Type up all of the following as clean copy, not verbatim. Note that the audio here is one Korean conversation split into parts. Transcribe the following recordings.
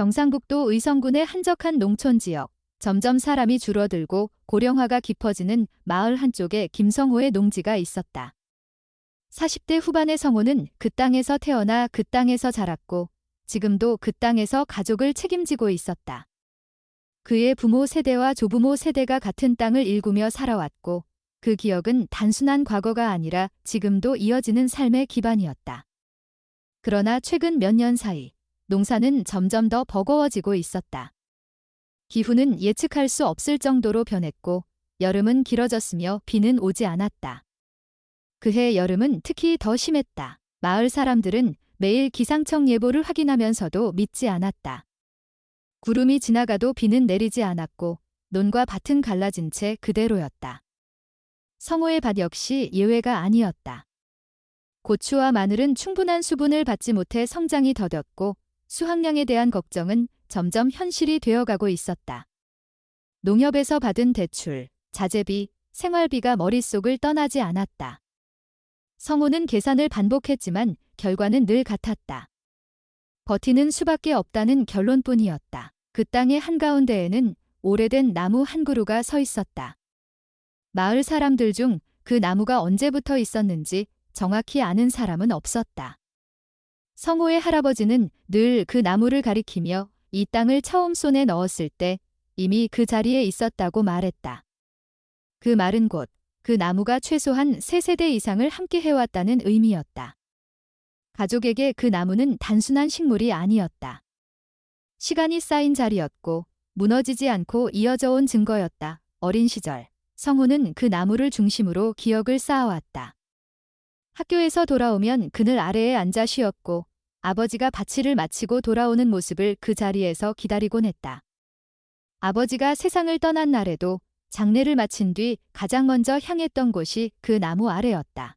경상북도 의성군의 한적한 농촌 지역. 점점 사람이 줄어들고 고령화가 깊어지는 마을 한쪽에 김성호의 농지가 있었다. 40대 후반의 성호는 그 땅에서 태어나 그 땅에서 자랐고 지금도 그 땅에서 가족을 책임지고 있었다. 그의 부모 세대와 조부모 세대가 같은 땅을 일구며 살아왔고 그 기억은 단순한 과거가 아니라 지금도 이어지는 삶의 기반이었다. 그러나 최근 몇 년 사이 농사는 점점 더 버거워지고 있었다. 기후는 예측할 수 없을 정도로 변했고 여름은 길어졌으며 비는 오지 않았다. 그해 여름은 특히 더 심했다. 마을 사람들은 매일 기상청 예보를 확인하면서도 믿지 않았다. 구름이 지나가도 비는 내리지 않았고 논과 밭은 갈라진 채 그대로였다. 성호의 밭 역시 예외가 아니었다. 고추와 마늘은 충분한 수분을 받지 못해 성장이 더뎠고 수확량에 대한 걱정은 점점 현실이 되어가고 있었다. 농협에서 받은 대출, 자재비, 생활비가 머릿속을 떠나지 않았다. 성호는 계산을 반복했지만 결과는 늘 같았다. 버티는 수밖에 없다는 결론뿐이었다. 그 땅의 한가운데에는 오래된 나무 한 그루가 서 있었다. 마을 사람들 중 그 나무가 언제부터 있었는지 정확히 아는 사람은 없었다. 성호의 할아버지는 늘 그 나무를 가리키며 이 땅을 처음 손에 넣었을 때 이미 그 자리에 있었다고 말했다. 그 말은 곧 그 나무가 최소한 3세대 이상을 함께 해왔다는 의미였다. 가족에게 그 나무는 단순한 식물이 아니었다. 시간이 쌓인 자리였고 무너지지 않고 이어져 온 증거였다. 어린 시절, 성호는 그 나무를 중심으로 기억을 쌓아왔다. 학교에서 돌아오면 그늘 아래에 앉아 쉬었고 아버지가 밭일을 마치고 돌아오는 모습을 그 자리에서 기다리곤 했다. 아버지가 세상을 떠난 날에도 장례를 마친 뒤 가장 먼저 향했던 곳이 그 나무 아래였다.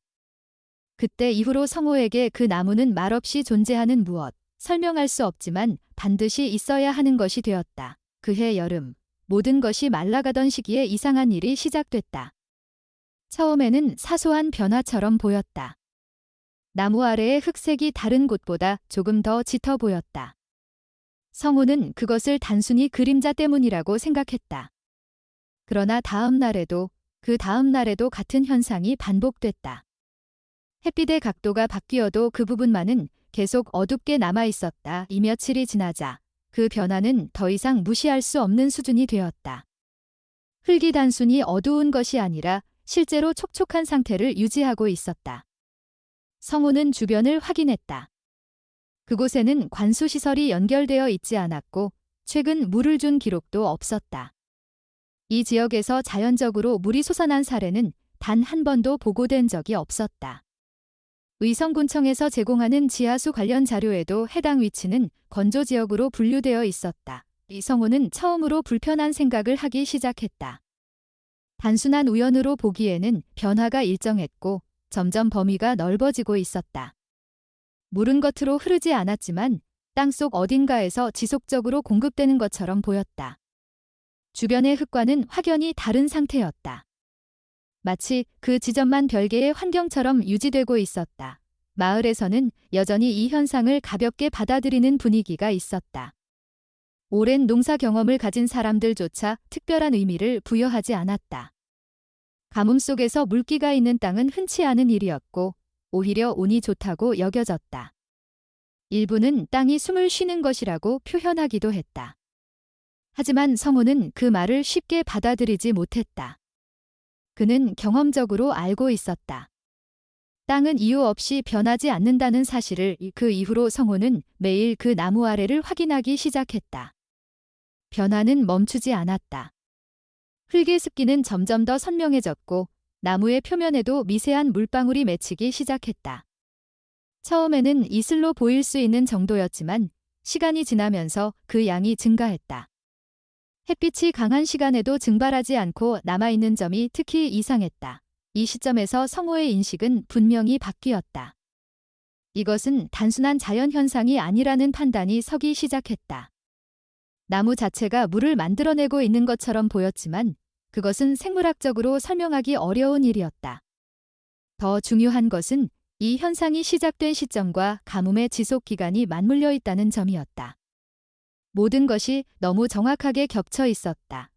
그때 이후로 성호에게 그 나무는 말없이 존재하는 무엇, 설명할 수 없지만 반드시 있어야 하는 것이 되었다. 그해 여름, 모든 것이 말라가던 시기에 이상한 일이 시작됐다. 처음에는 사소한 변화처럼 보였다. 나무 아래의 흑색이 다른 곳보다 조금 더 짙어 보였다. 성호는 그것을 단순히 그림자 때문이라고 생각했다. 그러나 다음 날에도 그 다음 날에도 같은 현상이 반복됐다. 햇빛의 각도가 바뀌어도 그 부분만은 계속 어둡게 남아 있었다. 이 며칠이 지나자 그 변화는 더 이상 무시할 수 없는 수준이 되었다. 흙이 단순히 어두운 것이 아니라 실제로 촉촉한 상태를 유지하고 있었다. 성호는 주변을 확인했다. 그곳에는 관수시설이 연결되어 있지 않았고 최근 물을 준 기록도 없었다. 이 지역에서 자연적으로 물이 솟아난 사례는 단 한 번도 보고된 적이 없었다. 의성군청에서 제공하는 지하수 관련 자료에도 해당 위치는 건조지역으로 분류되어 있었다. 성호는 처음으로 불편한 생각을 하기 시작했다. 단순한 우연으로 보기에는 변화가 일정했고 점점 범위가 넓어지고 있었다. 물은 겉으로 흐르지 않았지만 땅속 어딘가에서 지속적으로 공급되는 것처럼 보였다. 주변의 흙과는 확연히 다른 상태였다. 마치 그 지점만 별개의 환경처럼 유지되고 있었다. 마을에서는 여전히 이 현상을 가볍게 받아들이는 분위기가 있었다. 오랜 농사 경험을 가진 사람들조차 특별한 의미를 부여하지 않았다. 가뭄 속에서 물기가 있는 땅은 흔치 않은 일이었고 오히려 운이 좋다고 여겨졌다. 일부는 땅이 숨을 쉬는 것이라고 표현하기도 했다. 하지만 성호는 그 말을 쉽게 받아들이지 못했다. 그는 경험적으로 알고 있었다. 땅은 이유 없이 변하지 않는다는 사실을. 그 이후로 성호는 매일 그 나무 아래를 확인하기 시작했다. 변화는 멈추지 않았다. 흙의 습기는 점점 더 선명해졌고 나무의 표면에도 미세한 물방울이 맺히기 시작했다. 처음에는 이슬로 보일 수 있는 정도였지만 시간이 지나면서 그 양이 증가했다. 햇빛이 강한 시간에도 증발하지 않고 남아있는 점이 특히 이상했다. 이 시점에서 성호의 인식은 분명히 바뀌었다. 이것은 단순한 자연현상이 아니라는 판단이 서기 시작했다. 나무 자체가 물을 만들어내고 있는 것처럼 보였지만 그것은 생물학적으로 설명하기 어려운 일이었다. 더 중요한 것은 이 현상이 시작된 시점과 가뭄의 지속 기간이 맞물려 있다는 점이었다. 모든 것이 너무 정확하게 겹쳐 있었다.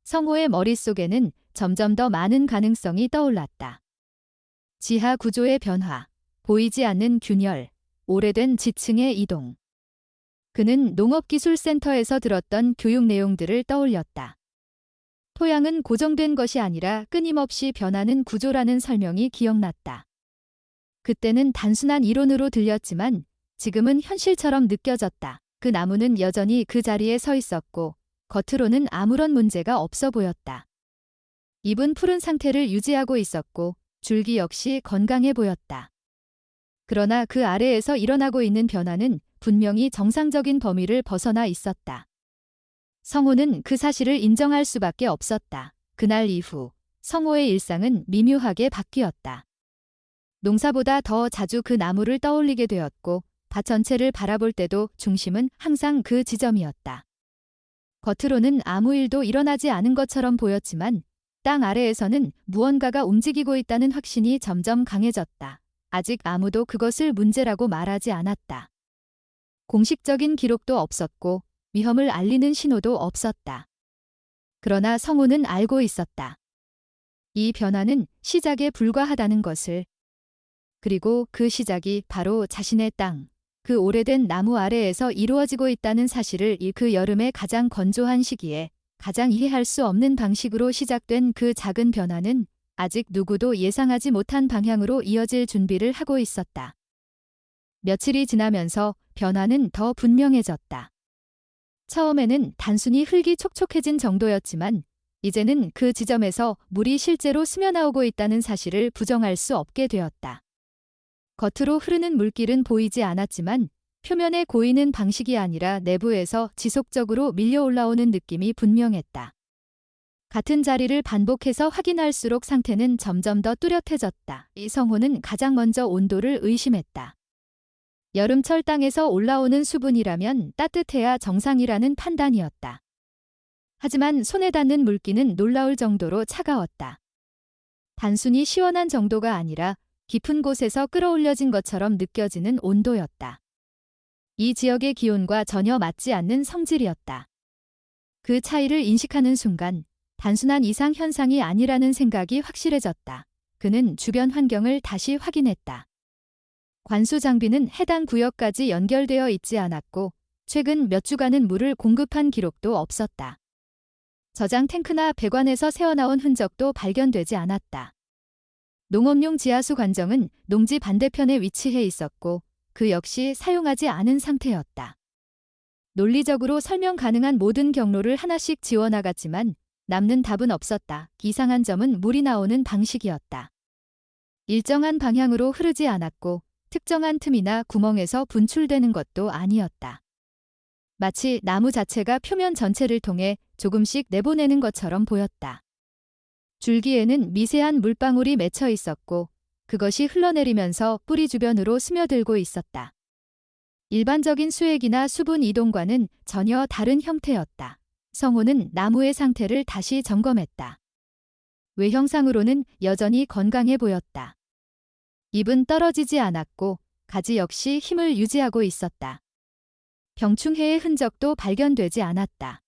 성호의 머릿속에는 점점 더 많은 가능성이 떠올랐다. 지하 구조의 변화, 보이지 않는 균열, 오래된 지층의 이동. 그는 농업기술센터에서 들었던 교육 내용들을 떠올렸다. 토양은 고정된 것이 아니라 끊임없이 변하는 구조라는 설명이 기억났다. 그때는 단순한 이론으로 들렸지만 지금은 현실처럼 느껴졌다. 그 나무는 여전히 그 자리에 서 있었고 겉으로는 아무런 문제가 없어 보였다. 잎은 푸른 상태를 유지하고 있었고 줄기 역시 건강해 보였다. 그러나 그 아래에서 일어나고 있는 변화는 분명히 정상적인 범위를 벗어나 있었다. 성호는 그 사실을 인정할 수밖에 없었다. 그날 이후 성호의 일상은 미묘하게 바뀌었다. 농사보다 더 자주 그 나무를 떠올리게 되었고 밭 전체를 바라볼 때도 중심은 항상 그 지점이었다. 겉으로는 아무 일도 일어나지 않은 것처럼 보였지만 땅 아래에서는 무언가가 움직이고 있다는 확신이 점점 강해졌다. 아직 아무도 그것을 문제라고 말하지 않았다. 공식적인 기록도 없었고 위험을 알리는 신호도 없었다. 그러나 성호는 알고 있었다. 이 변화는 시작에 불과하다는 것을. 그리고 그 시작이 바로 자신의 땅, 그 오래된 나무 아래에서 이루어지고 있다는 사실을 그 여름의 가장 건조한 시기에 가장 이해할 수 없는 방식으로 시작된 그 작은 변화는 아직 누구도 예상하지 못한 방향으로 이어질 준비를 하고 있었다. 며칠이 지나면서 변화는 더 분명해졌다. 처음에는 단순히 흙이 촉촉해진 정도였지만 이제는 그 지점에서 물이 실제로 스며나오고 있다는 사실을 부정할 수 없게 되었다. 겉으로 흐르는 물길은 보이지 않았지만 표면에 고이는 방식이 아니라 내부에서 지속적으로 밀려 올라오는 느낌이 분명했다. 같은 자리를 반복해서 확인할수록 상태는 점점 더 뚜렷해졌다. 이 성호는 가장 먼저 온도를 의심했다. 여름철 땅에서 올라오는 수분이라면 따뜻해야 정상이라는 판단이었다. 하지만 손에 닿는 물기는 놀라울 정도로 차가웠다. 단순히 시원한 정도가 아니라 깊은 곳에서 끌어올려진 것처럼 느껴지는 온도였다. 이 지역의 기온과 전혀 맞지 않는 성질이었다. 그 차이를 인식하는 순간 단순한 이상 현상이 아니라는 생각이 확실해졌다. 그는 주변 환경을 다시 확인했다. 관수 장비는 해당 구역까지 연결되어 있지 않았고 최근 몇 주간은 물을 공급한 기록도 없었다. 저장 탱크나 배관에서 새어나온 흔적도 발견되지 않았다. 농업용 지하수 관정은 농지 반대편에 위치해 있었고 그 역시 사용하지 않은 상태였다. 논리적으로 설명 가능한 모든 경로를 하나씩 지워나갔지만 남는 답은 없었다. 이상한 점은 물이 나오는 방식이었다. 일정한 방향으로 흐르지 않았고 특정한 틈이나 구멍에서 분출되는 것도 아니었다. 마치 나무 자체가 표면 전체를 통해 조금씩 내보내는 것처럼 보였다. 줄기에는 미세한 물방울이 맺혀 있었고 그것이 흘러내리면서 뿌리 주변으로 스며들고 있었다. 일반적인 수액이나 수분 이동과는 전혀 다른 형태였다. 성호는 나무의 상태를 다시 점검했다. 외형상으로는 여전히 건강해 보였다. 잎은 떨어지지 않았고 가지 역시 힘을 유지하고 있었다. 병충해의 흔적도 발견되지 않았다.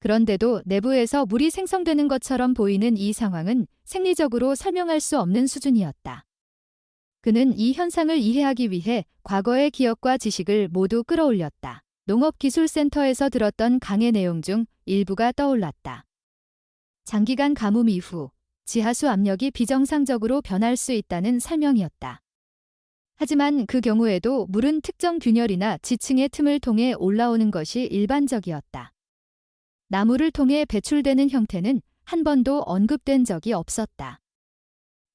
그런데도 내부에서 물이 생성되는 것처럼 보이는 이 상황은 생리적으로 설명할 수 없는 수준이었다. 그는 이 현상을 이해하기 위해 과거의 기억과 지식을 모두 끌어올렸다. 농업기술센터에서 들었던 강의 내용 중 일부가 떠올랐다. 장기간 가뭄 이후 지하수 압력이 비정상적으로 변할 수 있다는 설명이었다. 하지만 그 경우에도 물은 특정 균열이나 지층의 틈을 통해 올라오는 것이 일반적이었다. 나무를 통해 배출되는 형태는 한 번도 언급된 적이 없었다.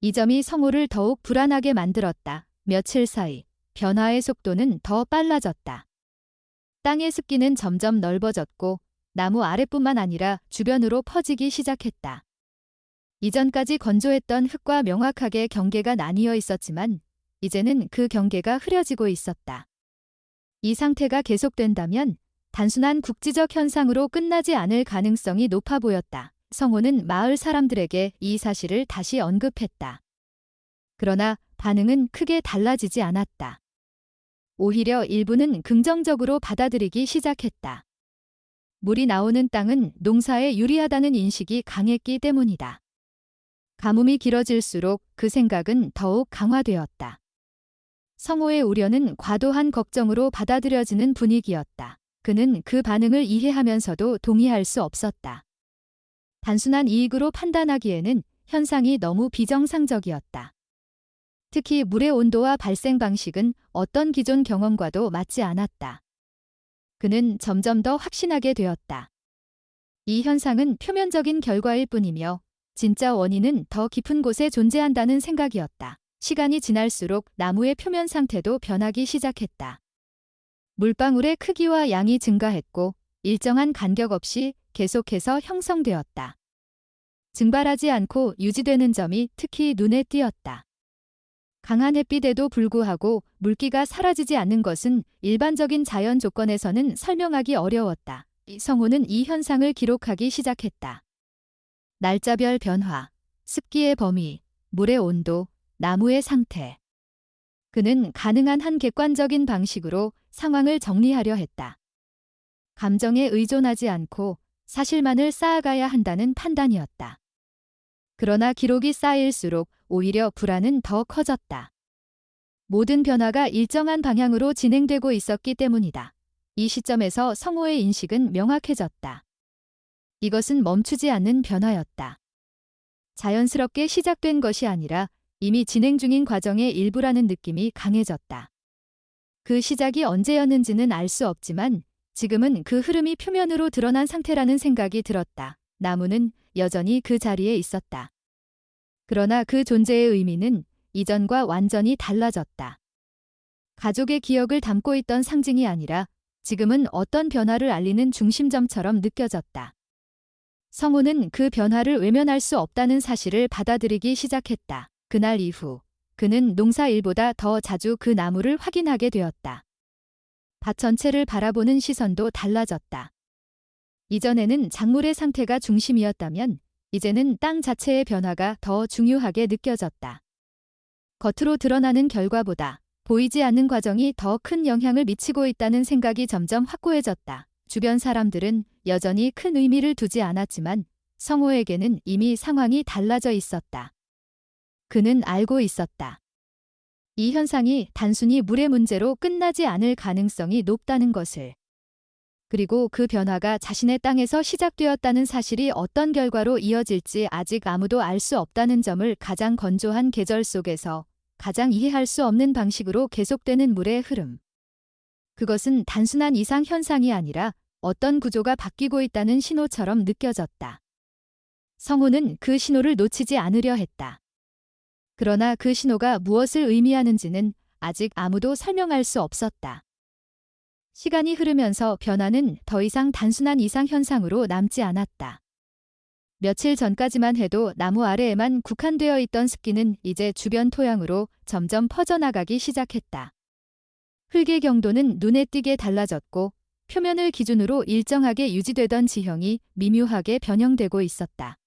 이 점이 성호를 더욱 불안하게 만들었다. 며칠 사이 변화의 속도는 더 빨라졌다. 땅의 습기는 점점 넓어졌고 나무 아래뿐만 아니라 주변으로 퍼지기 시작했다. 이전까지 건조했던 흙과 명확하게 경계가 나뉘어 있었지만 이제는 그 경계가 흐려지고 있었다. 이 상태가 계속된다면 단순한 국지적 현상으로 끝나지 않을 가능성이 높아 보였다. 성호는 마을 사람들에게 이 사실을 다시 언급했다. 그러나 반응은 크게 달라지지 않았다. 오히려 일부는 긍정적으로 받아들이기 시작했다. 물이 나오는 땅은 농사에 유리하다는 인식이 강했기 때문이다. 가뭄이 길어질수록 그 생각은 더욱 강화되었다. 성호의 우려는 과도한 걱정으로 받아들여지는 분위기였다. 그는 그 반응을 이해하면서도 동의할 수 없었다. 단순한 이익으로 판단하기에는 현상이 너무 비정상적이었다. 특히 물의 온도와 발생 방식은 어떤 기존 경험과도 맞지 않았다. 그는 점점 더 확신하게 되었다. 이 현상은 표면적인 결과일 뿐이며 진짜 원인은 더 깊은 곳에 존재한다는 생각이었다. 시간이 지날수록 나무의 표면 상태도 변하기 시작했다. 물방울의 크기와 양이 증가했고 일정한 간격 없이 계속해서 형성되었다. 증발하지 않고 유지되는 점이 특히 눈에 띄었다. 강한 햇빛에도 불구하고 물기가 사라지지 않는 것은 일반적인 자연 조건에서는 설명하기 어려웠다. 성호는 이 현상을 기록하기 시작했다. 날짜별 변화, 습기의 범위, 물의 온도, 나무의 상태. 그는 가능한 한 객관적인 방식으로 상황을 정리하려 했다. 감정에 의존하지 않고 사실만을 쌓아가야 한다는 판단이었다. 그러나 기록이 쌓일수록 오히려 불안은 더 커졌다. 모든 변화가 일정한 방향으로 진행되고 있었기 때문이다. 이 시점에서 성호의 인식은 명확해졌다. 이것은 멈추지 않는 변화였다. 자연스럽게 시작된 것이 아니라 이미 진행 중인 과정의 일부라는 느낌이 강해졌다. 그 시작이 언제였는지는 알 수 없지만 지금은 그 흐름이 표면으로 드러난 상태라는 생각이 들었다. 나무는 여전히 그 자리에 있었다. 그러나 그 존재의 의미는 이전과 완전히 달라졌다. 가족의 기억을 담고 있던 상징이 아니라 지금은 어떤 변화를 알리는 중심점처럼 느껴졌다. 성호는 그 변화를 외면할 수 없다는 사실을 받아들이기 시작했다. 그날 이후 그는 농사 일보다 더 자주 그 나무를 확인하게 되었다. 밭 전체를 바라보는 시선도 달라졌다. 이전에는 작물의 상태가 중심이었다면 이제는 땅 자체의 변화가 더 중요하게 느껴졌다. 겉으로 드러나는 결과보다 보이지 않는 과정이 더 큰 영향을 미치고 있다는 생각이 점점 확고해졌다. 주변 사람들은 여전히 큰 의미를 두지 않았지만 성호에게는 이미 상황이 달라져 있었다. 그는 알고 있었다. 이 현상이 단순히 물의 문제로 끝나지 않을 가능성이 높다는 것을. 그리고 그 변화가 자신의 땅에서 시작되었다는 사실이 어떤 결과로 이어질지 아직 아무도 알 수 없다는 점을 가장 건조한 계절 속에서 가장 이해할 수 없는 방식으로 계속되는 물의 흐름. 그것은 단순한 이상 현상이 아니라 어떤 구조가 바뀌고 있다는 신호처럼 느껴졌다. 성호는 그 신호를 놓치지 않으려 했다. 그러나 그 신호가 무엇을 의미하는지는 아직 아무도 설명할 수 없었다. 시간이 흐르면서 변화는 더 이상 단순한 이상 현상으로 남지 않았다. 며칠 전까지만 해도 나무 아래에만 국한되어 있던 습기는 이제 주변 토양으로 점점 퍼져나가기 시작했다. 흙의 경도는 눈에 띄게 달라졌고 표면을 기준으로 일정하게 유지되던 지형이 미묘하게 변형되고 있었다.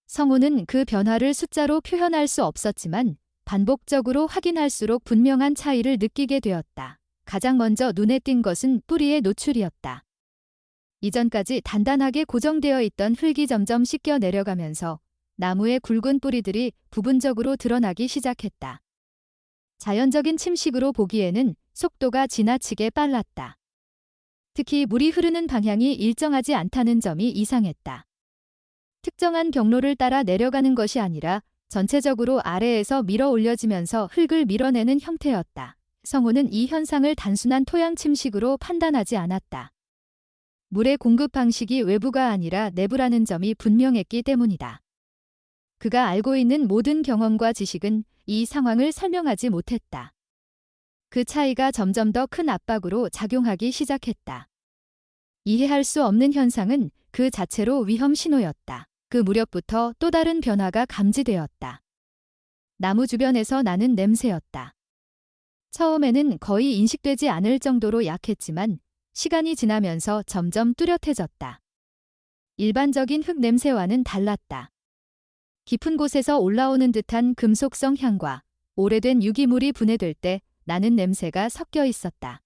성호는 그 변화를 숫자로 표현할 수 없었지만 반복적으로 확인할수록 분명한 차이를 느끼게 되었다. 가장 먼저 눈에 띈 것은 뿌리의 노출이었다. 이전까지 단단하게 고정되어 있던 흙이 점점 씻겨 내려가면서 나무의 굵은 뿌리들이 부분적으로 드러나기 시작했다. 자연적인 침식으로 보기에는 속도가 지나치게 빨랐다. 특히 물이 흐르는 방향이 일정하지 않다는 점이 이상했다. 특정한 경로를 따라 내려가는 것이 아니라 전체적으로 아래에서 밀어 올려지면서 흙을 밀어내는 형태였다. 성호는 이 현상을 단순한 토양 침식으로 판단하지 않았다. 물의 공급 방식이 외부가 아니라 내부라는 점이 분명했기 때문이다. 그가 알고 있는 모든 경험과 지식은 이 상황을 설명하지 못했다. 그 차이가 점점 더 큰 압박으로 작용하기 시작했다. 이해할 수 없는 현상은 그 자체로 위험 신호였다. 그 무렵부터 또 다른 변화가 감지되었다. 나무 주변에서 나는 냄새였다. 처음에는 거의 인식되지 않을 정도로 약했지만 시간이 지나면서 점점 뚜렷해졌다. 일반적인 흙 냄새와는 달랐다. 깊은 곳에서 올라오는 듯한 금속성 향과 오래된 유기물이 분해될 때 나는 냄새가 섞여 있었다.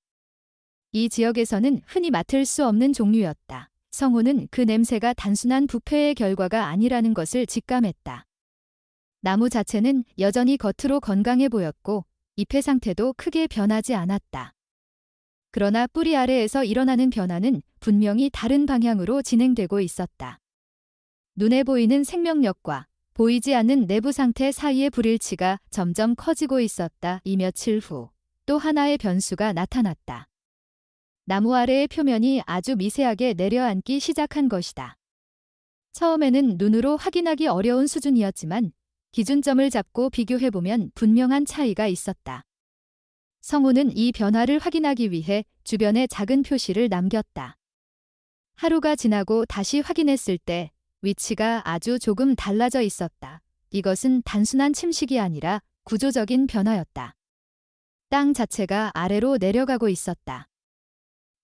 이 지역에서는 흔히 맡을 수 없는 종류였다. 성호는 그 냄새가 단순한 부패의 결과가 아니라는 것을 직감했다. 나무 자체는 여전히 겉으로 건강해 보였고 잎의 상태도 크게 변하지 않았다. 그러나 뿌리 아래에서 일어나는 변화는 분명히 다른 방향으로 진행되고 있었다. 눈에 보이는 생명력과 보이지 않는 내부 상태 사이의 불일치가 점점 커지고 있었다. 이 며칠 후 또 하나의 변수가 나타났다. 나무 아래의 표면이 아주 미세하게 내려앉기 시작한 것이다. 처음에는 눈으로 확인하기 어려운 수준이었지만 기준점을 잡고 비교해보면 분명한 차이가 있었다. 성우는 이 변화를 확인하기 위해 주변에 작은 표시를 남겼다. 하루가 지나고 다시 확인했을 때 위치가 아주 조금 달라져 있었다. 이것은 단순한 침식이 아니라 구조적인 변화였다. 땅 자체가 아래로 내려가고 있었다.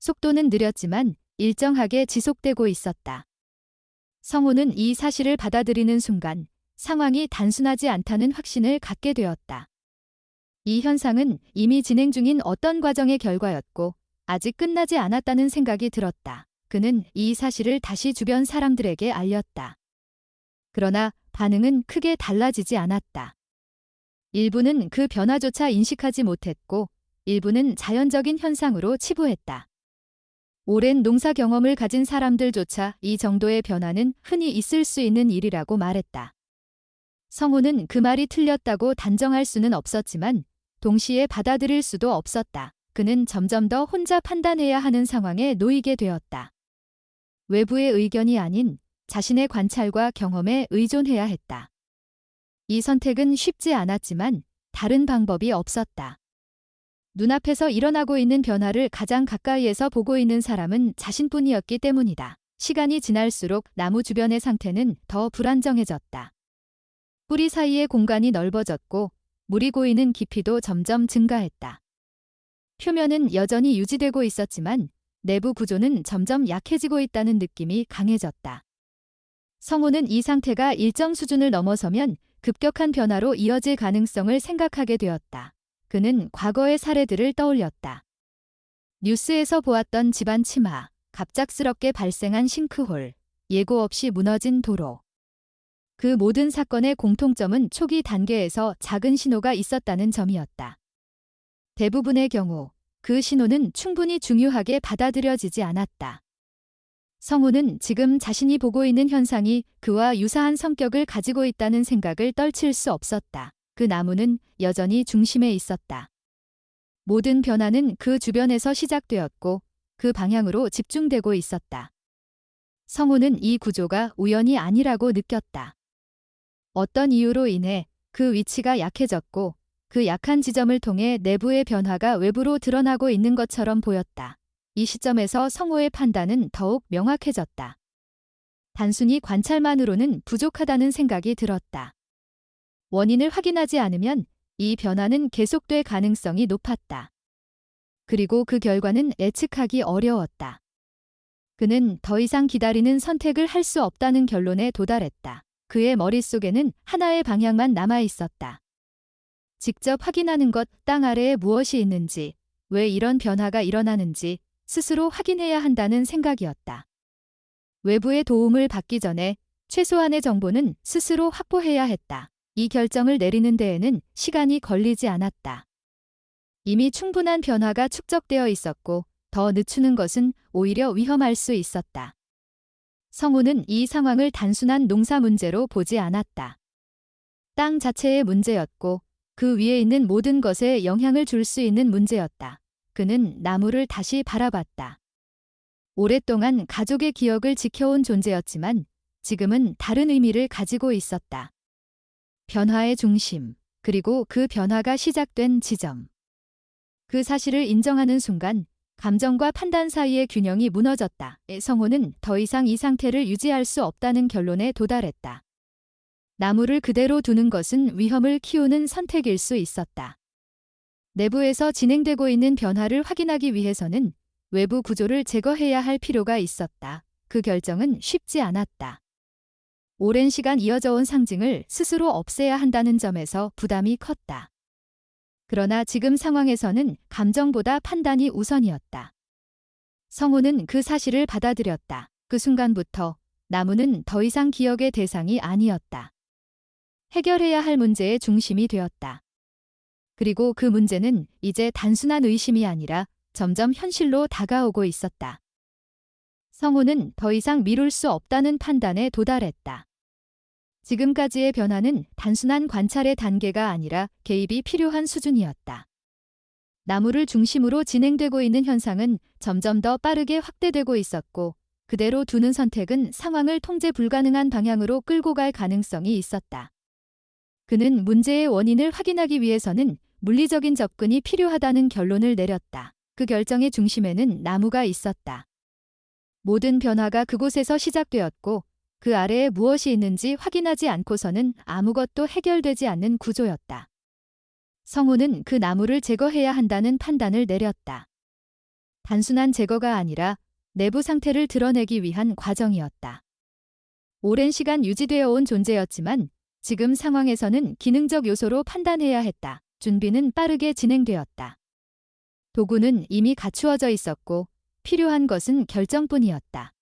속도는 느렸지만 일정하게 지속되고 있었다. 성우는 이 사실을 받아들이는 순간 상황이 단순하지 않다는 확신을 갖게 되었다. 이 현상은 이미 진행 중인 어떤 과정의 결과였고 아직 끝나지 않았다는 생각이 들었다. 그는 이 사실을 다시 주변 사람들에게 알렸다. 그러나 반응은 크게 달라지지 않았다. 일부는 그 변화조차 인식하지 못했고 일부는 자연적인 현상으로 치부했다. 오랜 농사 경험을 가진 사람들조차 이 정도의 변화는 흔히 있을 수 있는 일이라고 말했다. 성우는 그 말이 틀렸다고 단정할 수는 없었지만 동시에 받아들일 수도 없었다. 그는 점점 더 혼자 판단해야 하는 상황에 놓이게 되었다. 외부의 의견이 아닌 자신의 관찰과 경험에 의존해야 했다. 이 선택은 쉽지 않았지만 다른 방법이 없었다. 눈앞에서 일어나고 있는 변화를 가장 가까이에서 보고 있는 사람은 자신뿐이었기 때문이다. 시간이 지날수록 나무 주변의 상태는 더 불안정해졌다. 뿌리 사이의 공간이 넓어졌고 물이 고이는 깊이도 점점 증가했다. 표면은 여전히 유지되고 있었지만 내부 구조는 점점 약해지고 있다는 느낌이 강해졌다. 성우는 이 상태가 일정 수준을 넘어서면 급격한 변화로 이어질 가능성을 생각하게 되었다. 그는 과거의 사례들을 떠올렸다. 뉴스에서 보았던 집안 침하, 갑작스럽게 발생한 싱크홀, 예고 없이 무너진 도로. 그 모든 사건의 공통점은 초기 단계에서 작은 신호가 있었다는 점이었다. 대부분의 경우 그 신호는 충분히 중요하게 받아들여지지 않았다. 성우는 지금 자신이 보고 있는 현상이 그와 유사한 성격을 가지고 있다는 생각을 떨칠 수 없었다. 그 나무는 여전히 중심에 있었다. 모든 변화는 그 주변에서 시작되었고 그 방향으로 집중되고 있었다. 성우는 이 구조가 우연이 아니라고 느꼈다. 어떤 이유로 인해 그 위치가 약해졌고 그 약한 지점을 통해 내부의 변화가 외부로 드러나고 있는 것처럼 보였다. 이 시점에서 성우의 판단은 더욱 명확해졌다. 단순히 관찰만으로는 부족하다는 생각이 들었다. 원인을 확인하지 않으면 이 변화는 계속될 가능성이 높았다. 그리고 그 결과는 예측하기 어려웠다. 그는 더 이상 기다리는 선택을 할 수 없다는 결론에 도달했다. 그의 머릿속에는 하나의 방향만 남아 있었다. 직접 확인하는 것, 땅 아래에 무엇이 있는지, 왜 이런 변화가 일어나는지 스스로 확인해야 한다는 생각이었다. 외부의 도움을 받기 전에 최소한의 정보는 스스로 확보해야 했다. 이 결정을 내리는 데에는 시간이 걸리지 않았다. 이미 충분한 변화가 축적되어 있었고 더 늦추는 것은 오히려 위험할 수 있었다. 성우는 이 상황을 단순한 농사 문제로 보지 않았다. 땅 자체의 문제였고 그 위에 있는 모든 것에 영향을 줄 수 있는 문제였다. 그는 나무를 다시 바라봤다. 오랫동안 가족의 기억을 지켜온 존재였지만 지금은 다른 의미를 가지고 있었다. 변화의 중심, 그리고 그 변화가 시작된 지점. 그 사실을 인정하는 순간 감정과 판단 사이의 균형이 무너졌다. 성우는 더 이상 이 상태를 유지할 수 없다는 결론에 도달했다. 나무를 그대로 두는 것은 위험을 키우는 선택일 수 있었다. 내부에서 진행되고 있는 변화를 확인하기 위해서는 외부 구조를 제거해야 할 필요가 있었다. 그 결정은 쉽지 않았다. 오랜 시간 이어져 온 상징을 스스로 없애야 한다는 점에서 부담이 컸다. 그러나 지금 상황에서는 감정보다 판단이 우선이었다. 성우는 그 사실을 받아들였다. 그 순간부터 나무는 더 이상 기억의 대상이 아니었다. 해결해야 할 문제의 중심이 되었다. 그리고 그 문제는 이제 단순한 의심이 아니라 점점 현실로 다가오고 있었다. 성우는 더 이상 미룰 수 없다는 판단에 도달했다. 지금까지의 변화는 단순한 관찰의 단계가 아니라 개입이 필요한 수준이었다. 나무를 중심으로 진행되고 있는 현상은 점점 더 빠르게 확대되고 있었고, 그대로 두는 선택은 상황을 통제 불가능한 방향으로 끌고 갈 가능성이 있었다. 그는 문제의 원인을 확인하기 위해서는 물리적인 접근이 필요하다는 결론을 내렸다. 그 결정의 중심에는 나무가 있었다. 모든 변화가 그곳에서 시작되었고, 그 아래에 무엇이 있는지 확인하지 않고서는 아무것도 해결되지 않는 구조였다. 성우는 그 나무를 제거해야 한다는 판단을 내렸다. 단순한 제거가 아니라 내부 상태를 드러내기 위한 과정이었다. 오랜 시간 유지되어 온 존재였지만 지금 상황에서는 기능적 요소로 판단해야 했다. 준비는 빠르게 진행되었다. 도구는 이미 갖추어져 있었고 필요한 것은 결정뿐이었다.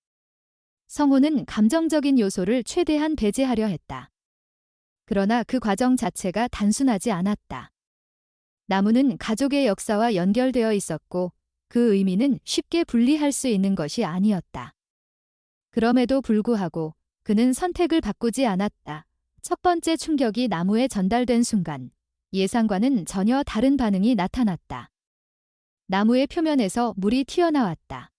성우는 감정적인 요소를 최대한 배제하려 했다. 그러나 그 과정 자체가 단순하지 않았다. 나무는 가족의 역사와 연결되어 있었고 그 의미는 쉽게 분리할 수 있는 것이 아니었다. 그럼에도 불구하고 그는 선택을 바꾸지 않았다. 첫 번째 충격이 나무에 전달된 순간 예상과는 전혀 다른 반응이 나타났다. 나무의 표면에서 물이 튀어나왔다.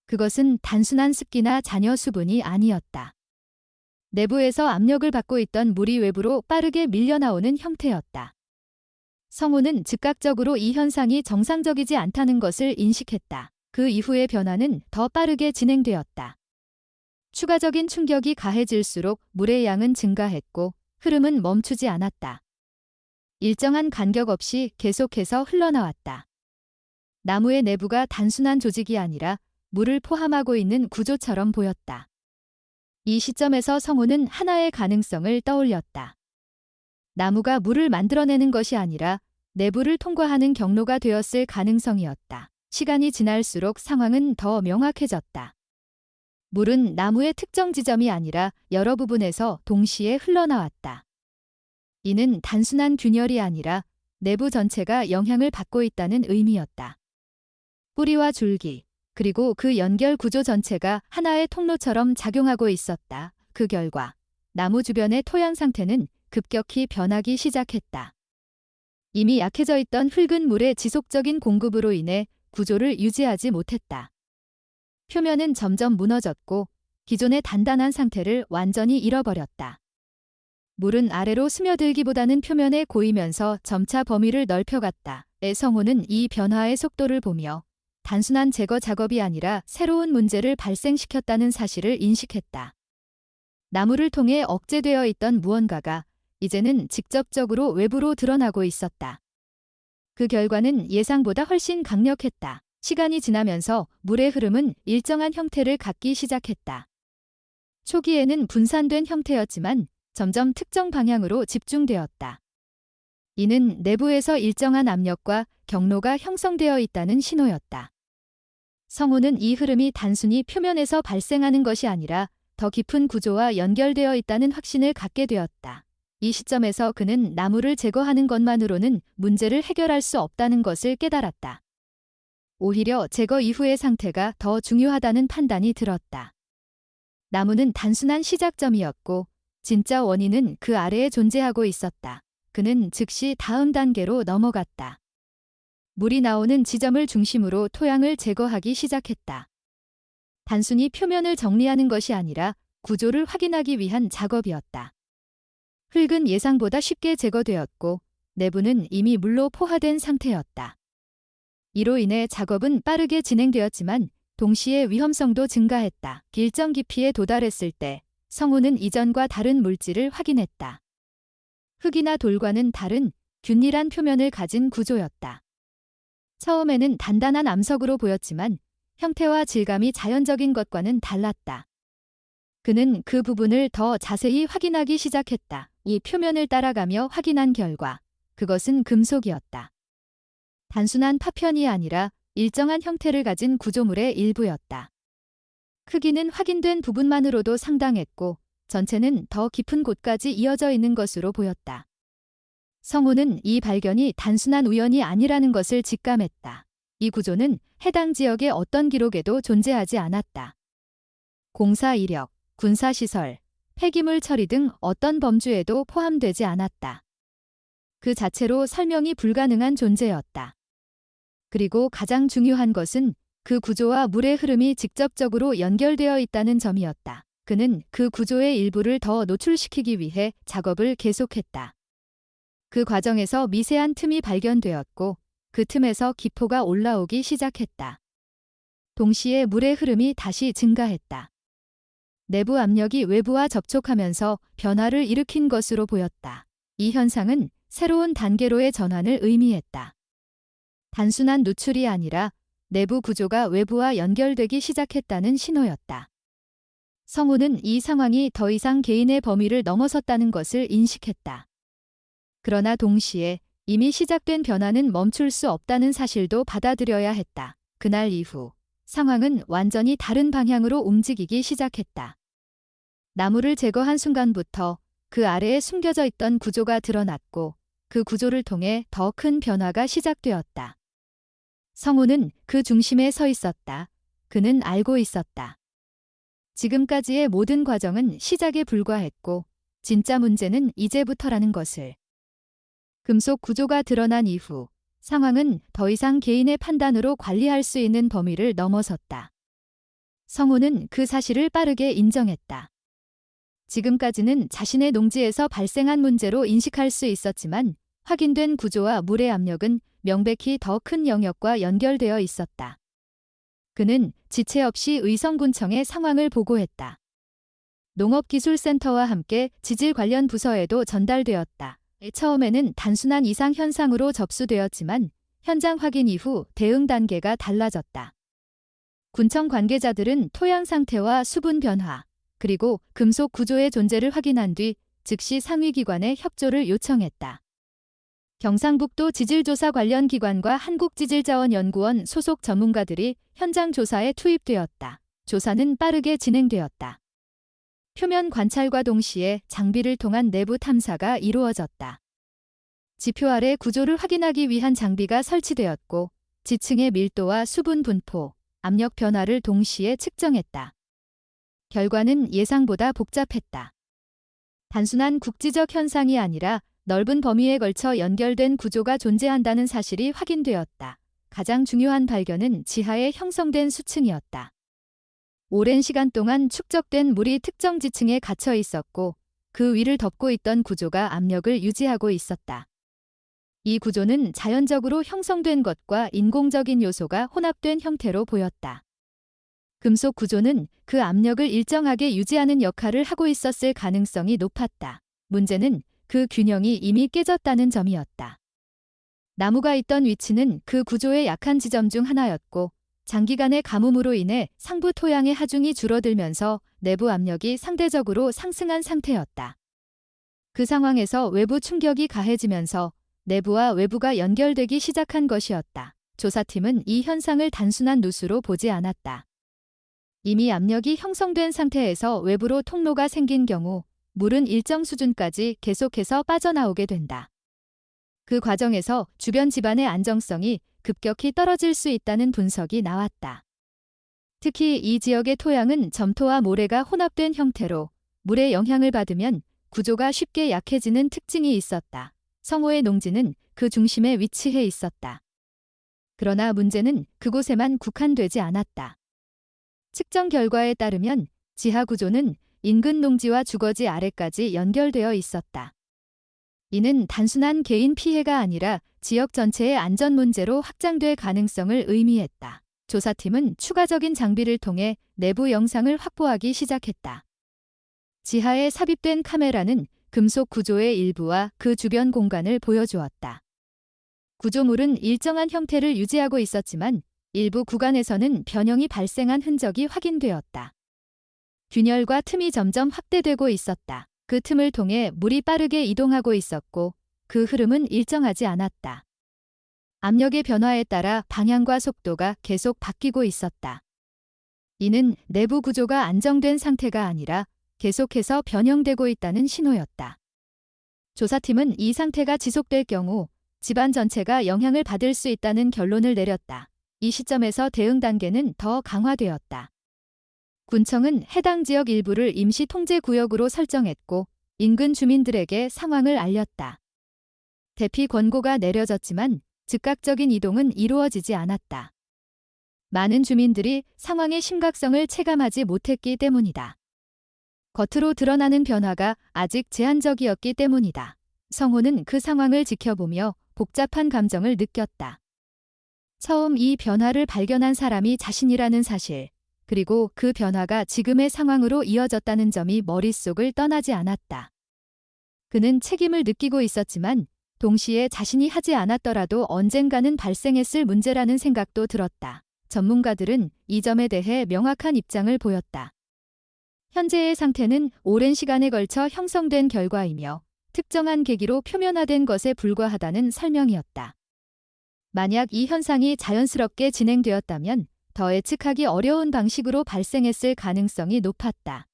그것은 단순한 습기나 잔여 수분이 아니었다. 내부에서 압력을 받고 있던 물이 외부로 빠르게 밀려나오는 형태였다. 성우는 즉각적으로 이 현상이 정상적이지 않다는 것을 인식했다. 그 이후의 변화는 더 빠르게 진행되었다. 추가적인 충격이 가해질수록 물의 양은 증가했고 흐름은 멈추지 않았다. 일정한 간격 없이 계속해서 흘러나왔다. 나무의 내부가 단순한 조직이 아니라 물을 포함하고 있는 구조처럼 보였다. 이 시점에서 성우는 하나의 가능성을 떠올렸다. 나무가 물을 만들어내는 것이 아니라 내부를 통과하는 경로가 되었을 가능성이었다. 시간이 지날수록 상황은 더 명확해졌다. 물은 나무의 특정 지점이 아니라 여러 부분에서 동시에 흘러나왔다. 이는 단순한 균열이 아니라 내부 전체가 영향을 받고 있다는 의미였다. 뿌리와 줄기, 그리고 그 연결 구조 전체가 하나의 통로처럼 작용하고 있었다. 그 결과 나무 주변의 토양 상태는 급격히 변하기 시작했다. 이미 약해져 있던 흙은 물의 지속적인 공급으로 인해 구조를 유지하지 못했다. 표면은 점점 무너졌고 기존의 단단한 상태를 완전히 잃어버렸다. 물은 아래로 스며들기보다는 표면에 고이면서 점차 범위를 넓혀갔다. 성우는 이 변화의 속도를 보며 단순한 제거 작업이 아니라 새로운 문제를 발생시켰다는 사실을 인식했다. 나무를 통해 억제되어 있던 무언가가 이제는 직접적으로 외부로 드러나고 있었다. 그 결과는 예상보다 훨씬 강력했다. 시간이 지나면서 물의 흐름은 일정한 형태를 갖기 시작했다. 초기에는 분산된 형태였지만 점점 특정 방향으로 집중되었다. 이는 내부에서 일정한 압력과 경로가 형성되어 있다는 신호였다. 성우는 이 흐름이 단순히 표면에서 발생하는 것이 아니라 더 깊은 구조와 연결되어 있다는 확신을 갖게 되었다. 이 시점에서 그는 나무를 제거하는 것만으로는 문제를 해결할 수 없다는 것을 깨달았다. 오히려 제거 이후의 상태가 더 중요하다는 판단이 들었다. 나무는 단순한 시작점이었고 진짜 원인은 그 아래에 존재하고 있었다. 그는 즉시 다음 단계로 넘어갔다. 물이 나오는 지점을 중심으로 토양을 제거하기 시작했다. 단순히 표면을 정리하는 것이 아니라 구조를 확인하기 위한 작업이었다. 흙은 예상보다 쉽게 제거되었고 내부는 이미 물로 포화된 상태였다. 이로 인해 작업은 빠르게 진행되었지만 동시에 위험성도 증가했다. 일정 깊이에 도달했을 때 성우는 이전과 다른 물질을 확인했다. 흙이나 돌과는 다른 균일한 표면을 가진 구조였다. 처음에는 단단한 암석으로 보였지만 형태와 질감이 자연적인 것과는 달랐다. 그는 그 부분을 더 자세히 확인하기 시작했다. 이 표면을 따라가며 확인한 결과 그것은 금속이었다. 단순한 파편이 아니라 일정한 형태를 가진 구조물의 일부였다. 크기는 확인된 부분만으로도 상당했고 전체는 더 깊은 곳까지 이어져 있는 것으로 보였다. 성우는 이 발견이 단순한 우연이 아니라는 것을 직감했다. 이 구조는 해당 지역의 어떤 기록에도 존재하지 않았다. 공사 이력, 군사시설, 폐기물 처리 등 어떤 범주에도 포함되지 않았다. 그 자체로 설명이 불가능한 존재였다. 그리고 가장 중요한 것은 그 구조와 물의 흐름이 직접적으로 연결되어 있다는 점이었다. 그는 그 구조의 일부를 더 노출시키기 위해 작업을 계속했다. 그 과정에서 미세한 틈이 발견되었고 그 틈에서 기포가 올라오기 시작했다. 동시에 물의 흐름이 다시 증가했다. 내부 압력이 외부와 접촉하면서 변화를 일으킨 것으로 보였다. 이 현상은 새로운 단계로의 전환을 의미했다. 단순한 누출이 아니라 내부 구조가 외부와 연결되기 시작했다는 신호였다. 성우는 이 상황이 더 이상 개인의 범위를 넘어섰다는 것을 인식했다. 그러나 동시에 이미 시작된 변화는 멈출 수 없다는 사실도 받아들여야 했다. 그날 이후 상황은 완전히 다른 방향으로 움직이기 시작했다. 나무를 제거한 순간부터 그 아래에 숨겨져 있던 구조가 드러났고 그 구조를 통해 더 큰 변화가 시작되었다. 성우는 그 중심에 서 있었다. 그는 알고 있었다. 지금까지의 모든 과정은 시작에 불과했고 진짜 문제는 이제부터라는 것을. 금속 구조가 드러난 이후 상황은 더 이상 개인의 판단으로 관리할 수 있는 범위를 넘어섰다. 성우는 그 사실을 빠르게 인정했다. 지금까지는 자신의 농지에서 발생한 문제로 인식할 수 있었지만 확인된 구조와 물의 압력은 명백히 더 큰 영역과 연결되어 있었다. 그는 지체 없이 의성군청에 상황을 보고했다. 농업기술센터와 함께 지질 관련 부서에도 전달되었다. 처음에는 단순한 이상 현상으로 접수되었지만 현장 확인 이후 대응 단계가 달라졌다. 군청 관계자들은 토양 상태와 수분 변화, 그리고 금속 구조의 존재를 확인한 뒤 즉시 상위기관에 협조를 요청했다. 경상북도 지질조사 관련 기관과 한국지질자원연구원 소속 전문가들이 현장 조사에 투입되었다. 조사는 빠르게 진행되었다. 표면 관찰과 동시에 장비를 통한 내부 탐사가 이루어졌다. 지표 아래 구조를 확인하기 위한 장비가 설치되었고 지층의 밀도와 수분 분포, 압력 변화를 동시에 측정했다. 결과는 예상보다 복잡했다. 단순한 국지적 현상이 아니라 넓은 범위에 걸쳐 연결된 구조가 존재한다는 사실이 확인되었다. 가장 중요한 발견은 지하에 형성된 수층이었다. 오랜 시간 동안 축적된 물이 특정 지층에 갇혀 있었고 그 위를 덮고 있던 구조가 압력을 유지하고 있었다. 이 구조는 자연적으로 형성된 것과 인공적인 요소가 혼합된 형태로 보였다. 금속 구조는 그 압력을 일정하게 유지하는 역할을 하고 있었을 가능성이 높았다. 문제는 그 균형이 이미 깨졌다는 점이었다. 나무가 있던 위치는 그 구조의 약한 지점 중 하나였고 장기간의 가뭄으로 인해 상부 토양의 하중이 줄어들면서 내부 압력이 상대적으로 상승한 상태였다. 그 상황에서 외부 충격이 가해지면서 내부와 외부가 연결되기 시작한 것이었다. 조사팀은 이 현상을 단순한 누수로 보지 않았다. 이미 압력이 형성된 상태에서 외부로 통로가 생긴 경우 물은 일정 수준까지 계속해서 빠져나오게 된다. 그 과정에서 주변 지반의 안정성이 급격히 떨어질 수 있다는 분석이 나왔다. 특히 이 지역의 토양은 점토와 모래가 혼합된 형태로 물의 영향을 받으면 구조가 쉽게 약해지는 특징이 있었다. 성호의 농지는 그 중심에 위치해 있었다. 그러나 문제는 그곳에만 국한되지 않았다. 측정 결과에 따르면 지하 구조는 인근 농지와 주거지 아래까지 연결되어 있었다. 이는 단순한 개인 피해가 아니라 지역 전체의 안전 문제로 확장될 가능성을 의미했다. 조사팀은 추가적인 장비를 통해 내부 영상을 확보하기 시작했다. 지하에 삽입된 카메라는 금속 구조의 일부와 그 주변 공간을 보여주었다. 구조물은 일정한 형태를 유지하고 있었지만 일부 구간에서는 변형이 발생한 흔적이 확인되었다. 균열과 틈이 점점 확대되고 있었다. 그 틈을 통해 물이 빠르게 이동하고 있었고 그 흐름은 일정하지 않았다. 압력의 변화에 따라 방향과 속도가 계속 바뀌고 있었다. 이는 내부 구조가 안정된 상태가 아니라 계속해서 변형되고 있다는 신호였다. 조사팀은 이 상태가 지속될 경우 집안 전체가 영향을 받을 수 있다는 결론을 내렸다. 이 시점에서 대응 단계는 더 강화되었다. 군청은 해당 지역 일부를 임시 통제 구역으로 설정했고 인근 주민들에게 상황을 알렸다. 대피 권고가 내려졌지만 즉각적인 이동은 이루어지지 않았다. 많은 주민들이 상황의 심각성을 체감하지 못했기 때문이다. 겉으로 드러나는 변화가 아직 제한적이었기 때문이다. 성호는 그 상황을 지켜보며 복잡한 감정을 느꼈다. 처음 이 변화를 발견한 사람이 자신이라는 사실, 그리고 그 변화가 지금의 상황으로 이어졌다는 점이 머릿속을 떠나지 않았다. 그는 책임을 느끼고 있었지만 동시에 자신이 하지 않았더라도 언젠가는 발생했을 문제라는 생각도 들었다. 전문가들은 이 점에 대해 명확한 입장을 보였다. 현재의 상태는 오랜 시간에 걸쳐 형성된 결과이며 특정한 계기로 표면화된 것에 불과하다는 설명이었다. 만약 이 현상이 자연스럽게 진행되었다면 더 예측하기 어려운 방식으로 발생했을 가능성이 높았다.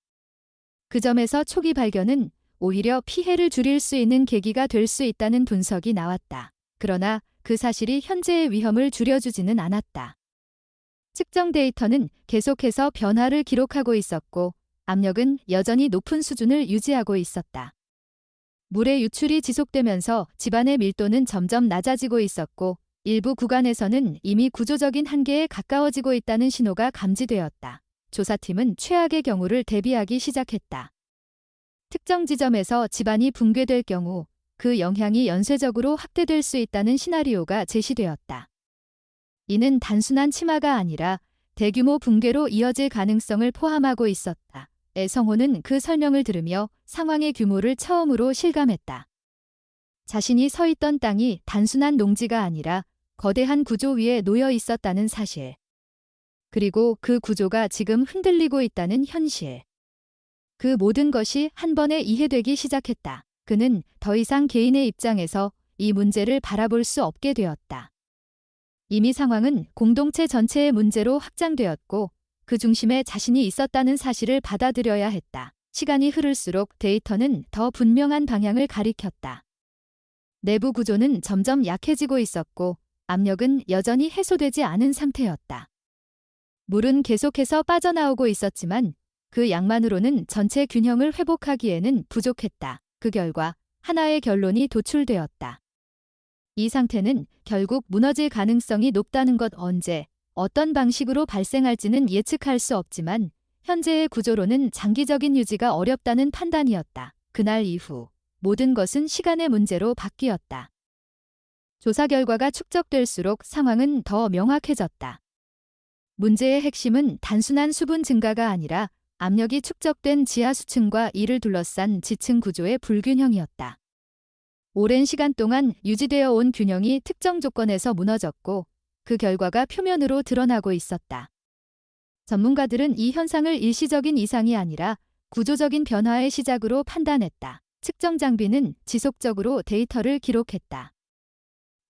그 점에서 초기 발견은 오히려 피해를 줄일 수 있는 계기가 될 수 있다는 분석이 나왔다. 그러나 그 사실이 현재의 위험을 줄여주지는 않았다. 측정 데이터는 계속해서 변화를 기록하고 있었고 압력은 여전히 높은 수준을 유지하고 있었다. 물의 유출이 지속되면서 집안의 밀도는 점점 낮아지고 있었고 일부 구간에서는 이미 구조적인 한계에 가까워지고 있다는 신호가 감지되었다. 조사팀은 최악의 경우를 대비하기 시작했다. 특정 지점에서 집안이 붕괴될 경우 그 영향이 연쇄적으로 확대될 수 있다는 시나리오가 제시되었다. 이는 단순한 침하가 아니라 대규모 붕괴로 이어질 가능성을 포함하고 있었다. 성호는 그 설명을 들으며 상황의 규모를 처음으로 실감했다. 자신이 서 있던 땅이 단순한 농지가 아니라 거대한 구조 위에 놓여 있었다는 사실. 그리고 그 구조가 지금 흔들리고 있다는 현실. 그 모든 것이 한 번에 이해되기 시작했다. 그는 더 이상 개인의 입장에서 이 문제를 바라볼 수 없게 되었다. 이미 상황은 공동체 전체의 문제로 확장되었고 그 중심에 자신이 있었다는 사실을 받아들여야 했다. 시간이 흐를수록 데이터는 더 분명한 방향을 가리켰다. 내부 구조는 점점 약해지고 있었고 압력은 여전히 해소되지 않은 상태였다. 물은 계속해서 빠져나오고 있었지만 그 양만으로는 전체 균형을 회복하기에는 부족했다. 그 결과 하나의 결론이 도출되었다. 이 상태는 결국 무너질 가능성이 높다는 것. 언제, 어떤 방식으로 발생할지는 예측할 수 없지만 현재의 구조로는 장기적인 유지가 어렵다는 판단이었다. 그날 이후 모든 것은 시간의 문제로 바뀌었다. 조사 결과가 축적될수록 상황은 더 명확해졌다. 문제의 핵심은 단순한 수분 증가가 아니라 압력이 축적된 지하 수층과 이를 둘러싼 지층 구조의 불균형이었다. 오랜 시간 동안 유지되어 온 균형이 특정 조건에서 무너졌고 그 결과가 표면으로 드러나고 있었다. 전문가들은 이 현상을 일시적인 이상이 아니라 구조적인 변화의 시작으로 판단했다. 측정 장비는 지속적으로 데이터를 기록했다.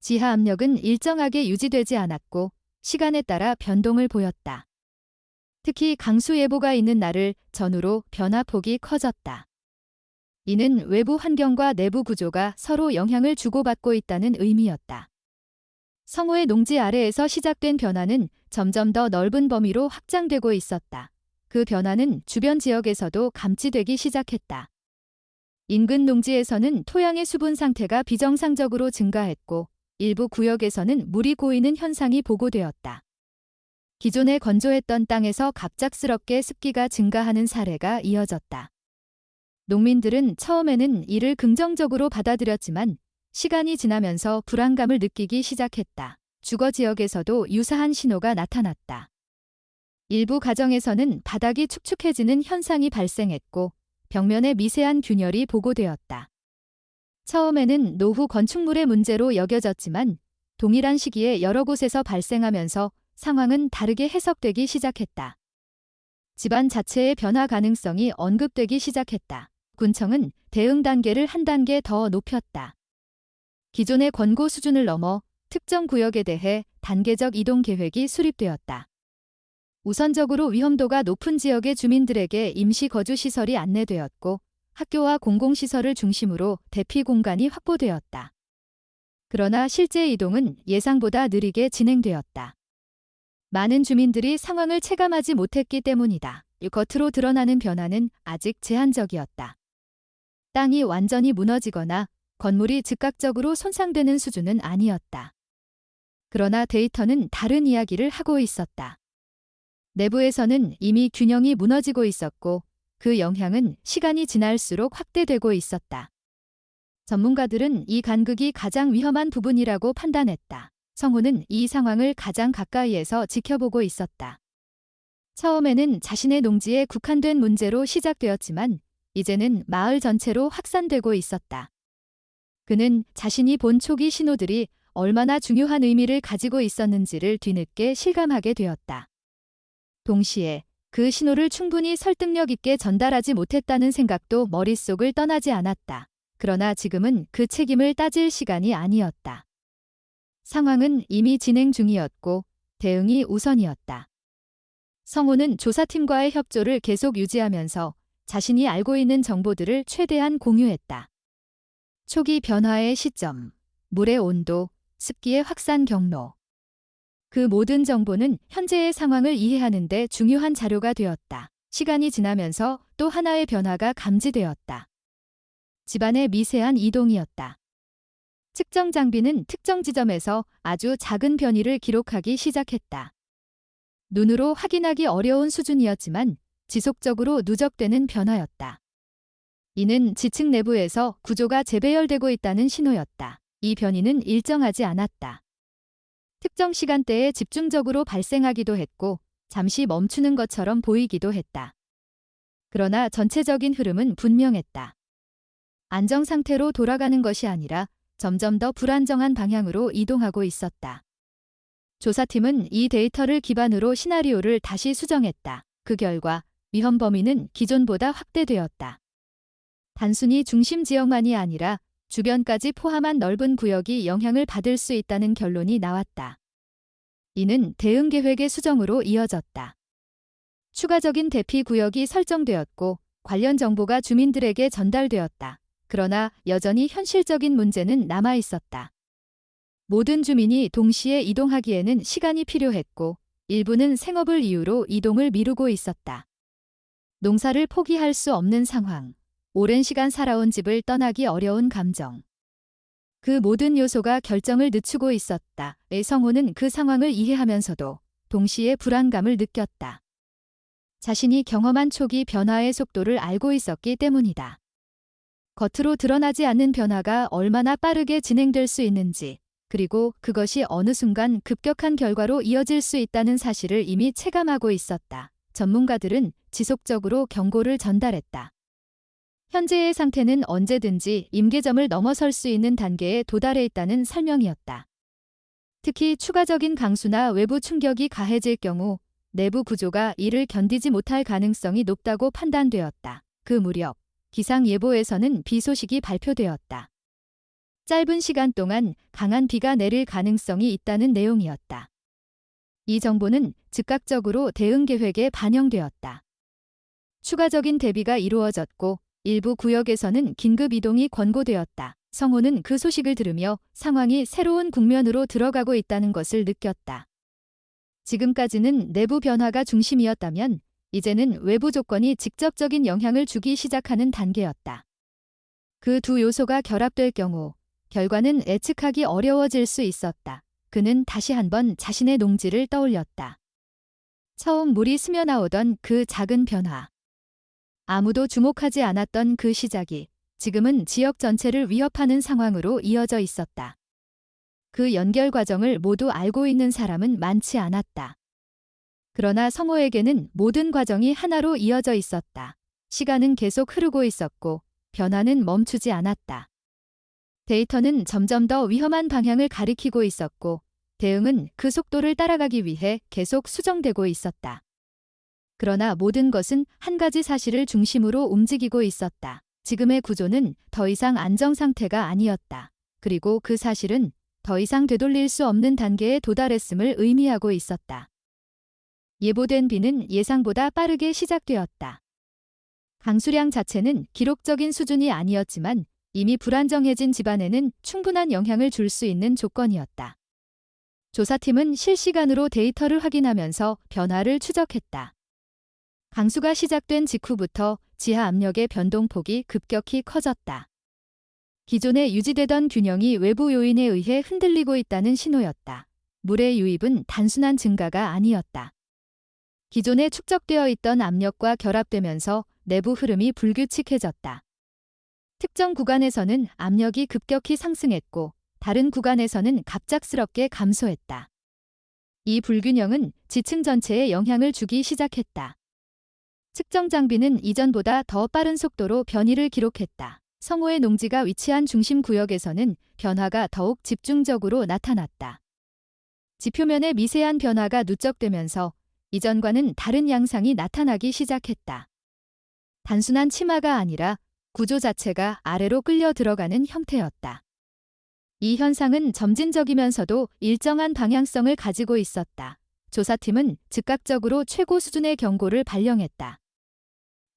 지하 압력은 일정하게 유지되지 않았고 시간에 따라 변동을 보였다. 특히 강수예보가 있는 날을 전후로 변화폭이 커졌다. 이는 외부 환경과 내부 구조가 서로 영향을 주고받고 있다는 의미였다. 성호의 농지 아래에서 시작된 변화는 점점 더 넓은 범위로 확장되고 있었다. 그 변화는 주변 지역에서도 감지되기 시작했다. 인근 농지에서는 토양의 수분 상태가 비정상적으로 증가했고 일부 구역에서는 물이 고이는 현상이 보고되었다. 기존에 건조했던 땅에서 갑작스럽게 습기가 증가하는 사례가 이어졌다. 농민들은 처음에는 이를 긍정적으로 받아들였지만 시간이 지나면서 불안감을 느끼기 시작했다. 주거 지역에서도 유사한 신호가 나타났다. 일부 가정에서는 바닥이 축축해지는 현상이 발생했고 벽면에 미세한 균열이 보고되었다. 처음에는 노후 건축물의 문제로 여겨졌지만 동일한 시기에 여러 곳에서 발생하면서 상황은 다르게 해석되기 시작했다. 집안 자체의 변화 가능성이 언급되기 시작했다. 군청은 대응 단계를 한 단계 더 높였다. 기존의 권고 수준을 넘어 특정 구역에 대해 단계적 이동 계획이 수립되었다. 우선적으로 위험도가 높은 지역의 주민들에게 임시 거주 시설이 안내되었고 학교와 공공시설을 중심으로 대피 공간이 확보되었다. 그러나 실제 이동은 예상보다 느리게 진행되었다. 많은 주민들이 상황을 체감하지 못했기 때문이다. 겉으로 드러나는 변화는 아직 제한적이었다. 땅이 완전히 무너지거나 건물이 즉각적으로 손상되는 수준은 아니었다. 그러나 데이터는 다른 이야기를 하고 있었다. 내부에서는 이미 균형이 무너지고 있었고 그 영향은 시간이 지날수록 확대되고 있었다. 전문가들은 이 간극이 가장 위험한 부분이라고 판단했다. 성우는 이 상황을 가장 가까이에서 지켜보고 있었다. 처음에는 자신의 농지에 국한된 문제로 시작되었지만 이제는 마을 전체로 확산되고 있었다. 그는 자신이 본 초기 신호들이 얼마나 중요한 의미를 가지고 있었는지를 뒤늦게 실감하게 되었다. 동시에 그 신호를 충분히 설득력 있게 전달하지 못했다는 생각도 머릿속을 떠나지 않았다. 그러나 지금은 그 책임을 따질 시간이 아니었다. 상황은 이미 진행 중이었고 대응이 우선이었다. 성우는 조사팀과의 협조를 계속 유지하면서 자신이 알고 있는 정보들을 최대한 공유했다. 초기 변화의 시점, 물의 온도, 습기의 확산 경로. 그 모든 정보는 현재의 상황을 이해하는 데 중요한 자료가 되었다. 시간이 지나면서 또 하나의 변화가 감지되었다. 집안의 미세한 이동이었다. 측정 장비는 특정 지점에서 아주 작은 변이를 기록하기 시작했다. 눈으로 확인하기 어려운 수준이었지만 지속적으로 누적되는 변화였다. 이는 지층 내부에서 구조가 재배열되고 있다는 신호였다. 이 변이는 일정하지 않았다. 특정 시간대에 집중적으로 발생하기도 했고 잠시 멈추는 것처럼 보이기도 했다. 그러나 전체적인 흐름은 분명했다. 안정 상태로 돌아가는 것이 아니라 점점 더 불안정한 방향으로 이동하고 있었다. 조사팀은 이 데이터를 기반으로 시나리오를 다시 수정했다. 그 결과 위험 범위는 기존보다 확대되었다. 단순히 중심 지역만이 아니라 주변까지 포함한 넓은 구역이 영향을 받을 수 있다는 결론이 나왔다. 이는 대응 계획의 수정으로 이어졌다. 추가적인 대피 구역이 설정되었고 관련 정보가 주민들에게 전달되었다. 그러나 여전히 현실적인 문제는 남아 있었다. 모든 주민이 동시에 이동하기에는 시간이 필요했고 일부는 생업을 이유로 이동을 미루고 있었다. 농사를 포기할 수 없는 상황, 오랜 시간 살아온 집을 떠나기 어려운 감정. 그 모든 요소가 결정을 늦추고 있었다. 성우는 그 상황을 이해하면서도 동시에 불안감을 느꼈다. 자신이 경험한 초기 변화의 속도를 알고 있었기 때문이다. 겉으로 드러나지 않는 변화가 얼마나 빠르게 진행될 수 있는지, 그리고 그것이 어느 순간 급격한 결과로 이어질 수 있다는 사실을 이미 체감하고 있었다. 전문가들은 지속적으로 경고를 전달했다. 현재의 상태는 언제든지 임계점을 넘어설 수 있는 단계에 도달해 있다는 설명이었다. 특히 추가적인 강수나 외부 충격이 가해질 경우 내부 구조가 이를 견디지 못할 가능성이 높다고 판단되었다. 그 무렵 기상예보에서는 비 소식이 발표되었다. 짧은 시간 동안 강한 비가 내릴 가능성이 있다는 내용이었다. 이 정보는 즉각적으로 대응 계획에 반영되었다. 추가적인 대비가 이루어졌고 일부 구역에서는 긴급 이동이 권고되었다. 성우는 그 소식을 들으며 상황이 새로운 국면으로 들어가고 있다는 것을 느꼈다. 지금까지는 내부 변화가 중심이었다면 이제는 외부 조건이 직접적인 영향을 주기 시작하는 단계였다. 그 두 요소가 결합될 경우 결과는 예측하기 어려워질 수 있었다. 그는 다시 한번 자신의 농지를 떠올렸다. 처음 물이 스며나오던 그 작은 변화. 아무도 주목하지 않았던 그 시작이 지금은 지역 전체를 위협하는 상황으로 이어져 있었다. 그 연결 과정을 모두 알고 있는 사람은 많지 않았다. 그러나 성호에게는 모든 과정이 하나로 이어져 있었다. 시간은 계속 흐르고 있었고 변화는 멈추지 않았다. 데이터는 점점 더 위험한 방향을 가리키고 있었고 대응은 그 속도를 따라가기 위해 계속 수정되고 있었다. 그러나 모든 것은 한 가지 사실을 중심으로 움직이고 있었다. 지금의 구조는 더 이상 안정 상태가 아니었다. 그리고 그 사실은 더 이상 되돌릴 수 없는 단계에 도달했음을 의미하고 있었다. 예보된 비는 예상보다 빠르게 시작되었다. 강수량 자체는 기록적인 수준이 아니었지만 이미 불안정해진 집안에는 충분한 영향을 줄 수 있는 조건이었다. 조사팀은 실시간으로 데이터를 확인하면서 변화를 추적했다. 강수가 시작된 직후부터 지하 압력의 변동폭이 급격히 커졌다. 기존에 유지되던 균형이 외부 요인에 의해 흔들리고 있다는 신호였다. 물의 유입은 단순한 증가가 아니었다. 기존에 축적되어 있던 압력과 결합되면서 내부 흐름이 불규칙해졌다. 특정 구간에서는 압력이 급격히 상승했고 다른 구간에서는 갑작스럽게 감소했다. 이 불균형은 지층 전체에 영향을 주기 시작했다. 측정 장비는 이전보다 더 빠른 속도로 변이를 기록했다. 성호의 농지가 위치한 중심 구역에서는 변화가 더욱 집중적으로 나타났다. 지표면의 미세한 변화가 누적되면서 이전과는 다른 양상이 나타나기 시작했다. 단순한 치마가 아니라 구조 자체가 아래로 끌려 들어가는 형태였다. 이 현상은 점진적이면서도 일정한 방향성을 가지고 있었다. 조사팀은 즉각적으로 최고 수준의 경고를 발령했다.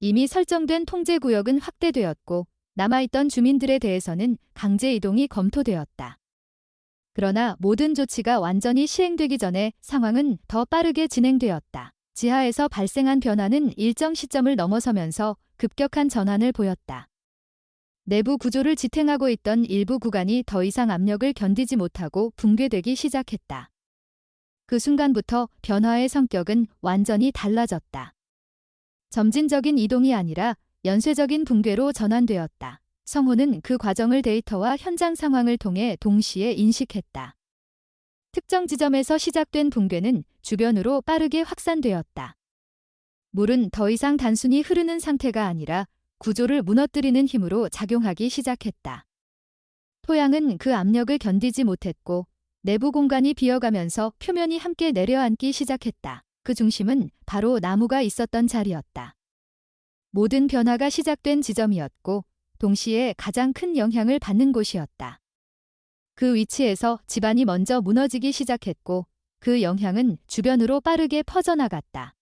이미 설정된 통제 구역은 확대되었고 남아있던 주민들에 대해서는 강제 이동이 검토되었다. 그러나 모든 조치가 완전히 시행되기 전에 상황은 더 빠르게 진행되었다. 지하에서 발생한 변화는 일정 시점을 넘어서면서 급격한 전환을 보였다. 내부 구조를 지탱하고 있던 일부 구간이 더 이상 압력을 견디지 못하고 붕괴되기 시작했다. 그 순간부터 변화의 성격은 완전히 달라졌다. 점진적인 이동이 아니라 연쇄적인 붕괴로 전환되었다. 성호는 그 과정을 데이터와 현장 상황을 통해 동시에 인식했다. 특정 지점에서 시작된 붕괴는 주변으로 빠르게 확산되었다. 물은 더 이상 단순히 흐르는 상태가 아니라 구조를 무너뜨리는 힘으로 작용하기 시작했다. 토양은 그 압력을 견디지 못했고 내부 공간이 비어가면서 표면이 함께 내려앉기 시작했다. 그 중심은 바로 나무가 있었던 자리였다. 모든 변화가 시작된 지점이었고 동시에 가장 큰 영향을 받는 곳이었다. 그 위치에서 집안이 먼저 무너지기 시작했고 그 영향은 주변으로 빠르게 퍼져나갔다.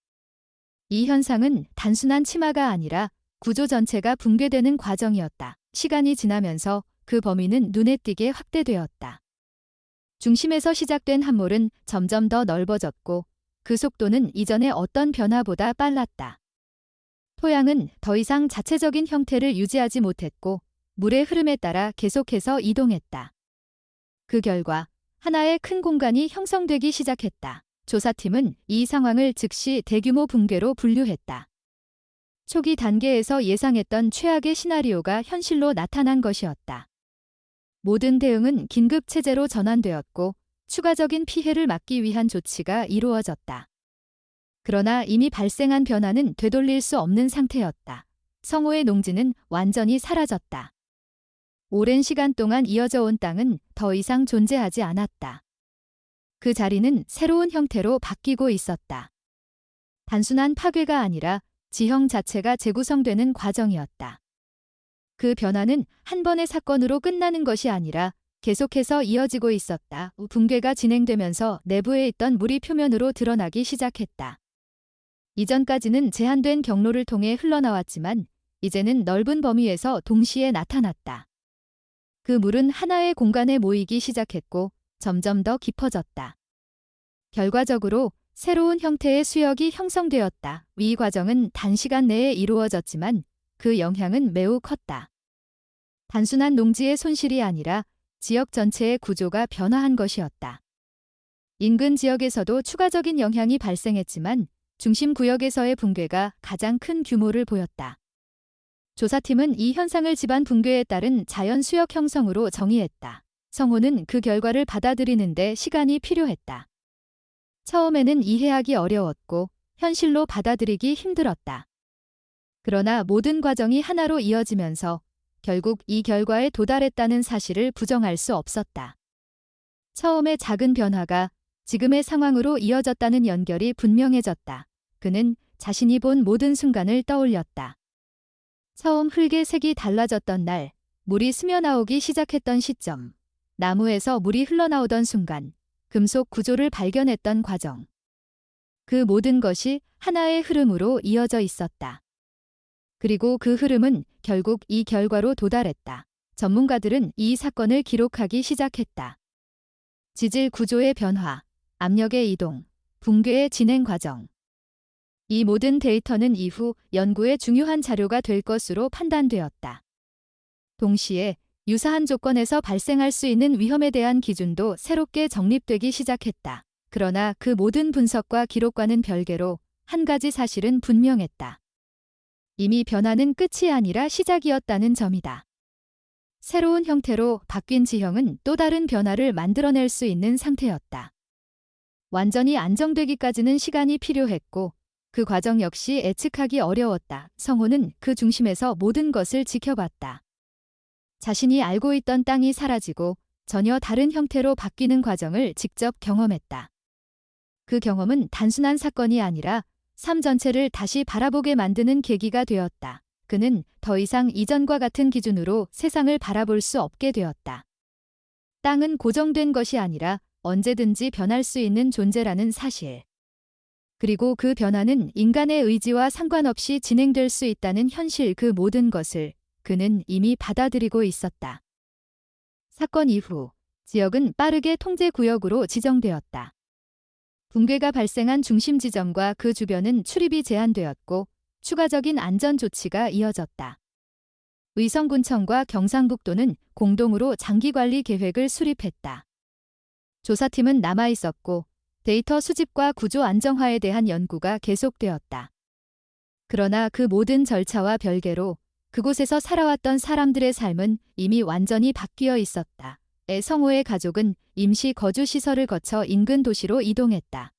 이 현상은 단순한 치마가 아니라 구조 전체가 붕괴되는 과정이었다. 시간이 지나면서 그 범위는 눈에 띄게 확대되었다. 중심에서 시작된 함몰은 점점 더 넓어졌고 그 속도는 이전의 어떤 변화보다 빨랐다. 토양은 더 이상 자체적인 형태를 유지하지 못했고 물의 흐름에 따라 계속해서 이동했다. 그 결과 하나의 큰 공간이 형성되기 시작했다. 조사팀은 이 상황을 즉시 대규모 붕괴로 분류했다. 초기 단계에서 예상했던 최악의 시나리오가 현실로 나타난 것이었다. 모든 대응은 긴급 체제로 전환되었고 추가적인 피해를 막기 위한 조치가 이루어졌다. 그러나 이미 발생한 변화는 되돌릴 수 없는 상태였다. 성호의 농지는 완전히 사라졌다. 오랜 시간 동안 이어져 온 땅은 더 이상 존재하지 않았다. 그 자리는 새로운 형태로 바뀌고 있었다. 단순한 파괴가 아니라 지형 자체가 재구성되는 과정이었다. 그 변화는 한 번의 사건으로 끝나는 것이 아니라 계속해서 이어지고 있었다. 붕괴가 진행되면서 내부에 있던 물이 표면으로 드러나기 시작했다. 이전까지는 제한된 경로를 통해 흘러나왔지만 이제는 넓은 범위에서 동시에 나타났다. 그 물은 하나의 공간에 모이기 시작했고 점점 더 깊어졌다. 결과적으로 새로운 형태의 수역이 형성되었다. 이 과정은 단시간 내에 이루어졌지만 그 영향은 매우 컸다. 단순한 농지의 손실이 아니라 지역 전체의 구조가 변화한 것이었다. 인근 지역에서도 추가적인 영향이 발생했지만 중심 구역에서의 붕괴가 가장 큰 규모를 보였다. 조사팀은 이 현상을 집안 붕괴에 따른 자연 수역 형성으로 정의했다. 성호는 그 결과를 받아들이는데 시간이 필요했다. 처음에는 이해하기 어려웠고 현실로 받아들이기 힘들었다. 그러나 모든 과정이 하나로 이어지면서 결국 이 결과에 도달했다는 사실을 부정할 수 없었다. 처음의 작은 변화가 지금의 상황으로 이어졌다는 연결이 분명해졌다. 그는 자신이 본 모든 순간을 떠올렸다. 처음 흙의 색이 달라졌던 날, 물이 스며나오기 시작했던 시점, 나무에서 물이 흘러나오던 순간, 금속 구조를 발견했던 과정. 그 모든 것이 하나의 흐름으로 이어져 있었다. 그리고 그 흐름은 결국 이 결과로 도달했다. 전문가들은 이 사건을 기록하기 시작했다. 지질 구조의 변화, 압력의 이동, 붕괴의 진행 과정. 이 모든 데이터는 이후 연구의 중요한 자료가 될 것으로 판단되었다. 동시에 유사한 조건에서 발생할 수 있는 위험에 대한 기준도 새롭게 정립되기 시작했다. 그러나 그 모든 분석과 기록과는 별개로 한 가지 사실은 분명했다. 이미 변화는 끝이 아니라 시작이었다는 점이다. 새로운 형태로 바뀐 지형은 또 다른 변화를 만들어낼 수 있는 상태였다. 완전히 안정되기까지는 시간이 필요했고 그 과정 역시 예측하기 어려웠다. 성호는 그 중심에서 모든 것을 지켜봤다. 자신이 알고 있던 땅이 사라지고 전혀 다른 형태로 바뀌는 과정을 직접 경험했다. 그 경험은 단순한 사건이 아니라 삶 전체를 다시 바라보게 만드는 계기가 되었다. 그는 더 이상 이전과 같은 기준으로 세상을 바라볼 수 없게 되었다. 땅은 고정된 것이 아니라 언제든지 변할 수 있는 존재라는 사실. 그리고 그 변화는 인간의 의지와 상관없이 진행될 수 있다는 현실, 그 모든 것을 그는 이미 받아들이고 있었다. 사건 이후 지역은 빠르게 통제구역으로 지정되었다. 붕괴가 발생한 중심 지점과 그 주변은 출입이 제한되었고 추가적인 안전 조치가 이어졌다. 의성군청과 경상북도는 공동으로 장기관리 계획을 수립했다. 조사팀은 남아있었고 데이터 수집과 구조 안정화에 대한 연구가 계속되었다. 그러나 그 모든 절차와 별개로 그곳에서 살아왔던 사람들의 삶은 이미 완전히 바뀌어 있었다. 성호의 가족은 임시 거주 시설을 거쳐 인근 도시로 이동했다.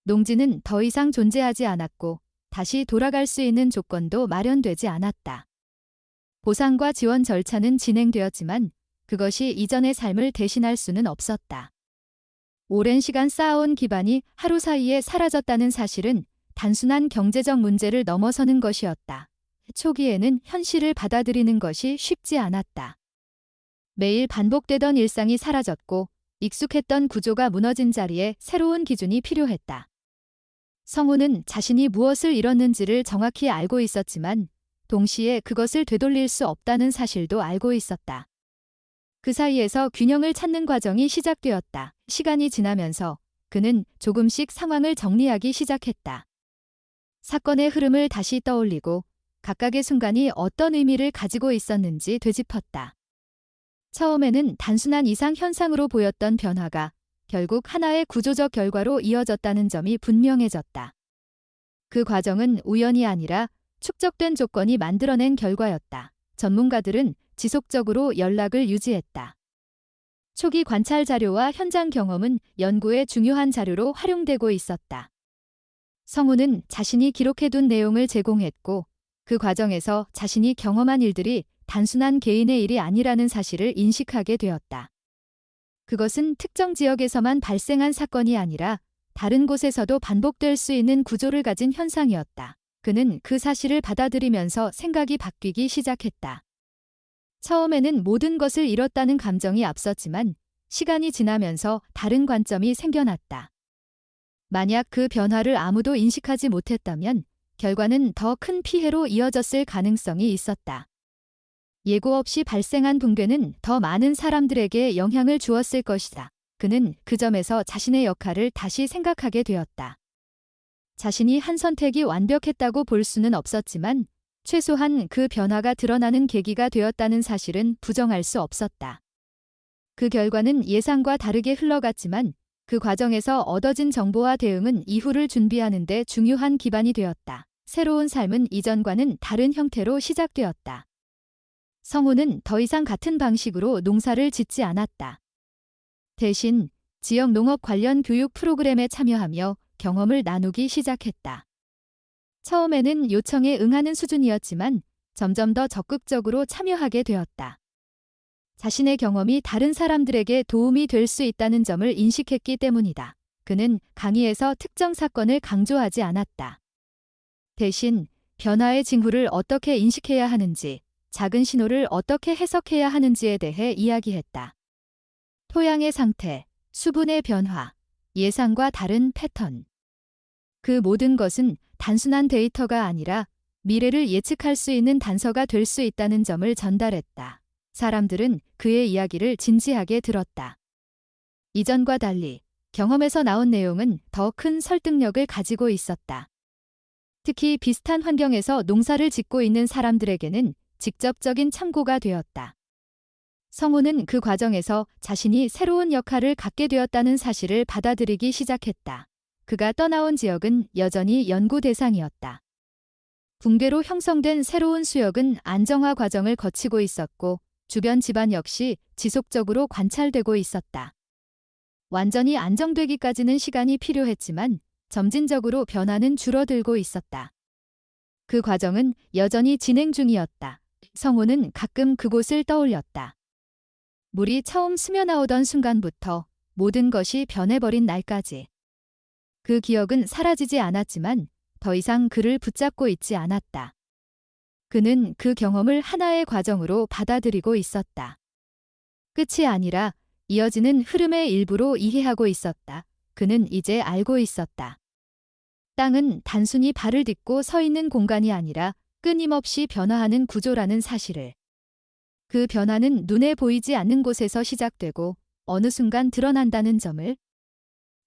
농지는 더 이상 존재하지 않았고 다시 돌아갈 수 있는 조건도 마련되지 않았다. 보상과 지원 절차는 진행되었지만 그것이 이전의 삶을 대신할 수는 없었다. 오랜 시간 쌓아온 기반이 하루 사이에 사라졌다는 사실은 단순한 경제적 문제를 넘어서는 것이었다. 초기에는 현실을 받아들이는 것이 쉽지 않았다. 매일 반복되던 일상이 사라졌고 익숙했던 구조가 무너진 자리에 새로운 기준이 필요했다. 성호는 자신이 무엇을 잃었는지를 정확히 알고 있었지만 동시에 그것을 되돌릴 수 없다는 사실도 알고 있었다. 그 사이에서 균형을 찾는 과정이 시작되었다. 시간이 지나면서 그는 조금씩 상황을 정리하기 시작했다. 사건의 흐름을 다시 떠올리고 각각의 순간이 어떤 의미를 가지고 있었는지 되짚었다. 처음에는 단순한 이상 현상으로 보였던 변화가 결국 하나의 구조적 결과로 이어졌다는 점이 분명해졌다. 그 과정은 우연이 아니라 축적된 조건이 만들어낸 결과였다. 전문가들은 지속적으로 연락을 유지했다. 초기 관찰 자료와 현장 경험은 연구의 중요한 자료로 활용되고 있었다. 성우는 자신이 기록해둔 내용을 제공했고 그 과정에서 자신이 경험한 일들이 단순한 개인의 일이 아니라는 사실을 인식하게 되었다. 그것은 특정 지역에서만 발생한 사건이 아니라 다른 곳에서도 반복될 수 있는 구조를 가진 현상이었다. 그는 그 사실을 받아들이면서 생각이 바뀌기 시작했다. 처음에는 모든 것을 잃었다는 감정이 앞섰지만 시간이 지나면서 다른 관점이 생겨났다. 만약 그 변화를 아무도 인식하지 못했다면 결과는 더 큰 피해로 이어졌을 가능성이 있었다. 예고 없이 발생한 붕괴는 더 많은 사람들에게 영향을 주었을 것이다. 그는 그 점에서 자신의 역할을 다시 생각하게 되었다. 자신이 한 선택이 완벽했다고 볼 수는 없었지만 최소한 그 변화가 드러나는 계기가 되었다는 사실은 부정할 수 없었다. 그 결과는 예상과 다르게 흘러갔지만 그 과정에서 얻어진 정보와 대응은 이후를 준비하는 데 중요한 기반이 되었다. 새로운 삶은 이전과는 다른 형태로 시작되었다. 성우는 더 이상 같은 방식으로 농사를 짓지 않았다. 대신 지역 농업 관련 교육 프로그램에 참여하며 경험을 나누기 시작했다. 처음에는 요청에 응하는 수준이었지만 점점 더 적극적으로 참여하게 되었다. 자신의 경험이 다른 사람들에게 도움이 될 수 있다는 점을 인식했기 때문이다. 그는 강의에서 특정 사건을 강조하지 않았다. 대신 변화의 징후를 어떻게 인식해야 하는지, 작은 신호를 어떻게 해석해야 하는지에 대해 이야기했다. 토양의 상태, 수분의 변화, 예상과 다른 패턴. 그 모든 것은 단순한 데이터가 아니라 미래를 예측할 수 있는 단서가 될 수 있다는 점을 전달했다. 사람들은 그의 이야기를 진지하게 들었다. 이전과 달리 경험에서 나온 내용은 더 큰 설득력을 가지고 있었다. 특히 비슷한 환경에서 농사를 짓고 있는 사람들에게는 직접적인 참고가 되었다. 성우는 그 과정에서 자신이 새로운 역할을 갖게 되었다는 사실을 받아들이기 시작했다. 그가 떠나온 지역은 여전히 연구 대상이었다. 붕괴로 형성된 새로운 수역은 안정화 과정을 거치고 있었고 주변 집안 역시 지속적으로 관찰되고 있었다. 완전히 안정되기까지는 시간이 필요했지만 점진적으로 변화는 줄어들고 있었다. 그 과정은 여전히 진행 중이었다. 성우는 가끔 그곳을 떠올렸다. 물이 처음 스며나오던 순간부터 모든 것이 변해버린 날까지. 그 기억은 사라지지 않았지만 더 이상 그를 붙잡고 있지 않았다. 그는 그 경험을 하나의 과정으로 받아들이고 있었다. 끝이 아니라 이어지는 흐름의 일부로 이해하고 있었다. 그는 이제 알고 있었다. 땅은 단순히 발을 딛고 서 있는 공간이 아니라 끊임없이 변화하는 구조라는 사실을. 그 변화는 눈에 보이지 않는 곳에서 시작되고 어느 순간 드러난다는 점을.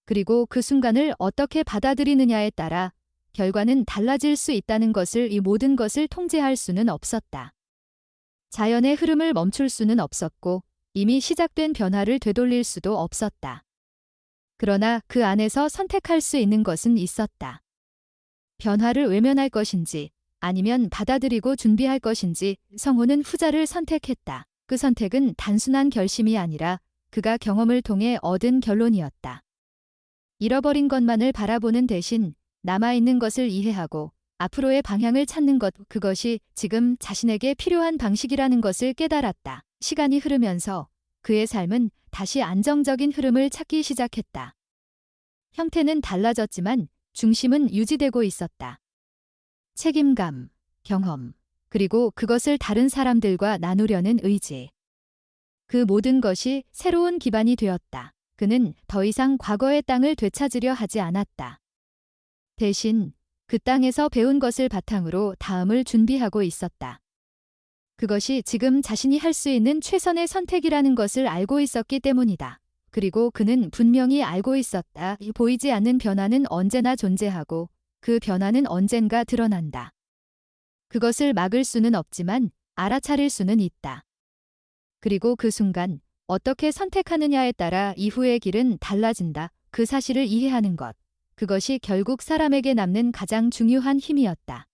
그리고 그 순간을 어떻게 받아들이느냐에 따라 결과는 달라질 수 있다는 것을 이 모든 것을 통제할 수는 없었다. 자연의 흐름을 멈출 수는 없었고 이미 시작된 변화를 되돌릴 수도 없었다. 그러나 그 안에서 선택할 수 있는 것은 있었다. 변화를 외면할 것인지 아니면 받아들이고 준비할 것인지 성우는 후자를 선택했다. 그 선택은 단순한 결심이 아니라 그가 경험을 통해 얻은 결론이었다. 잃어버린 것만을 바라보는 대신 남아있는 것을 이해하고 앞으로의 방향을 찾는 것, 그것이 지금 자신에게 필요한 방식이라는 것을 깨달았다. 시간이 흐르면서 그의 삶은 다시 안정적인 흐름을 찾기 시작했다. 형태는 달라졌지만 중심은 유지되고 있었다. 책임감, 경험, 그리고 그것을 다른 사람들과 나누려는 의지. 그 모든 것이 새로운 기반이 되었다. 그는 더 이상 과거의 땅을 되찾으려 하지 않았다. 대신 그 땅에서 배운 것을 바탕으로 다음을 준비하고 있었다. 그것이 지금 자신이 할 수 있는 최선의 선택이라는 것을 알고 있었기 때문이다. 그리고 그는 분명히 알고 있었다. 보이지 않는 변화는 언제나 존재하고 그 변화는 언젠가 드러난다. 그것을 막을 수는 없지만 알아차릴 수는 있다. 그리고 그 순간 어떻게 선택하느냐에 따라 이후의 길은 달라진다. 그 사실을 이해하는 것. 그것이 결국 사람에게 남는 가장 중요한 힘이었다.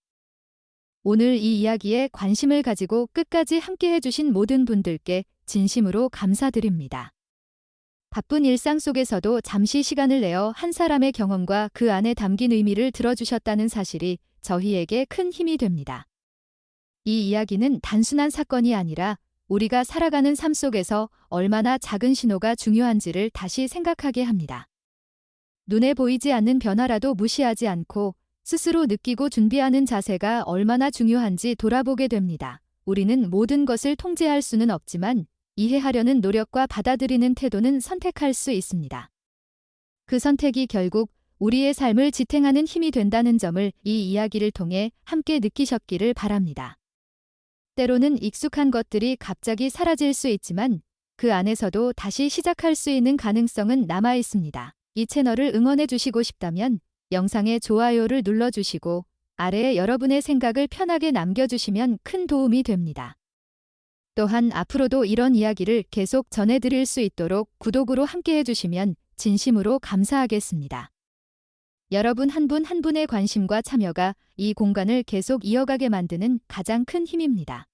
오늘 이 이야기에 관심을 가지고 끝까지 함께 해주신 모든 분들께 진심으로 감사드립니다. 바쁜 일상 속에서도 잠시 시간을 내어 한 사람의 경험과 그 안에 담긴 의미를 들어주셨다는 사실이 저희에게 큰 힘이 됩니다. 이 이야기는 단순한 사건이 아니라 우리가 살아가는 삶 속에서 얼마나 작은 신호가 중요한지를 다시 생각하게 합니다. 눈에 보이지 않는 변화라도 무시하지 않고 스스로 느끼고 준비하는 자세가 얼마나 중요한지 돌아보게 됩니다. 우리는 모든 것을 통제할 수는 없지만 이해하려는 노력과 받아들이는 태도는 선택할 수 있습니다. 그 선택이 결국 우리의 삶을 지탱하는 힘이 된다는 점을 이 이야기를 통해 함께 느끼셨기를 바랍니다. 때로는 익숙한 것들이 갑자기 사라질 수 있지만 그 안에서도 다시 시작할 수 있는 가능성은 남아 있습니다. 이 채널을 응원해 주시고 싶다면 영상에 좋아요를 눌러주시고 아래에 여러분의 생각을 편하게 남겨주시면 큰 도움이 됩니다. 또한 앞으로도 이런 이야기를 계속 전해드릴 수 있도록 구독으로 함께 해주시면 진심으로 감사하겠습니다. 여러분 한 분 한 분의 관심과 참여가 이 공간을 계속 이어가게 만드는 가장 큰 힘입니다.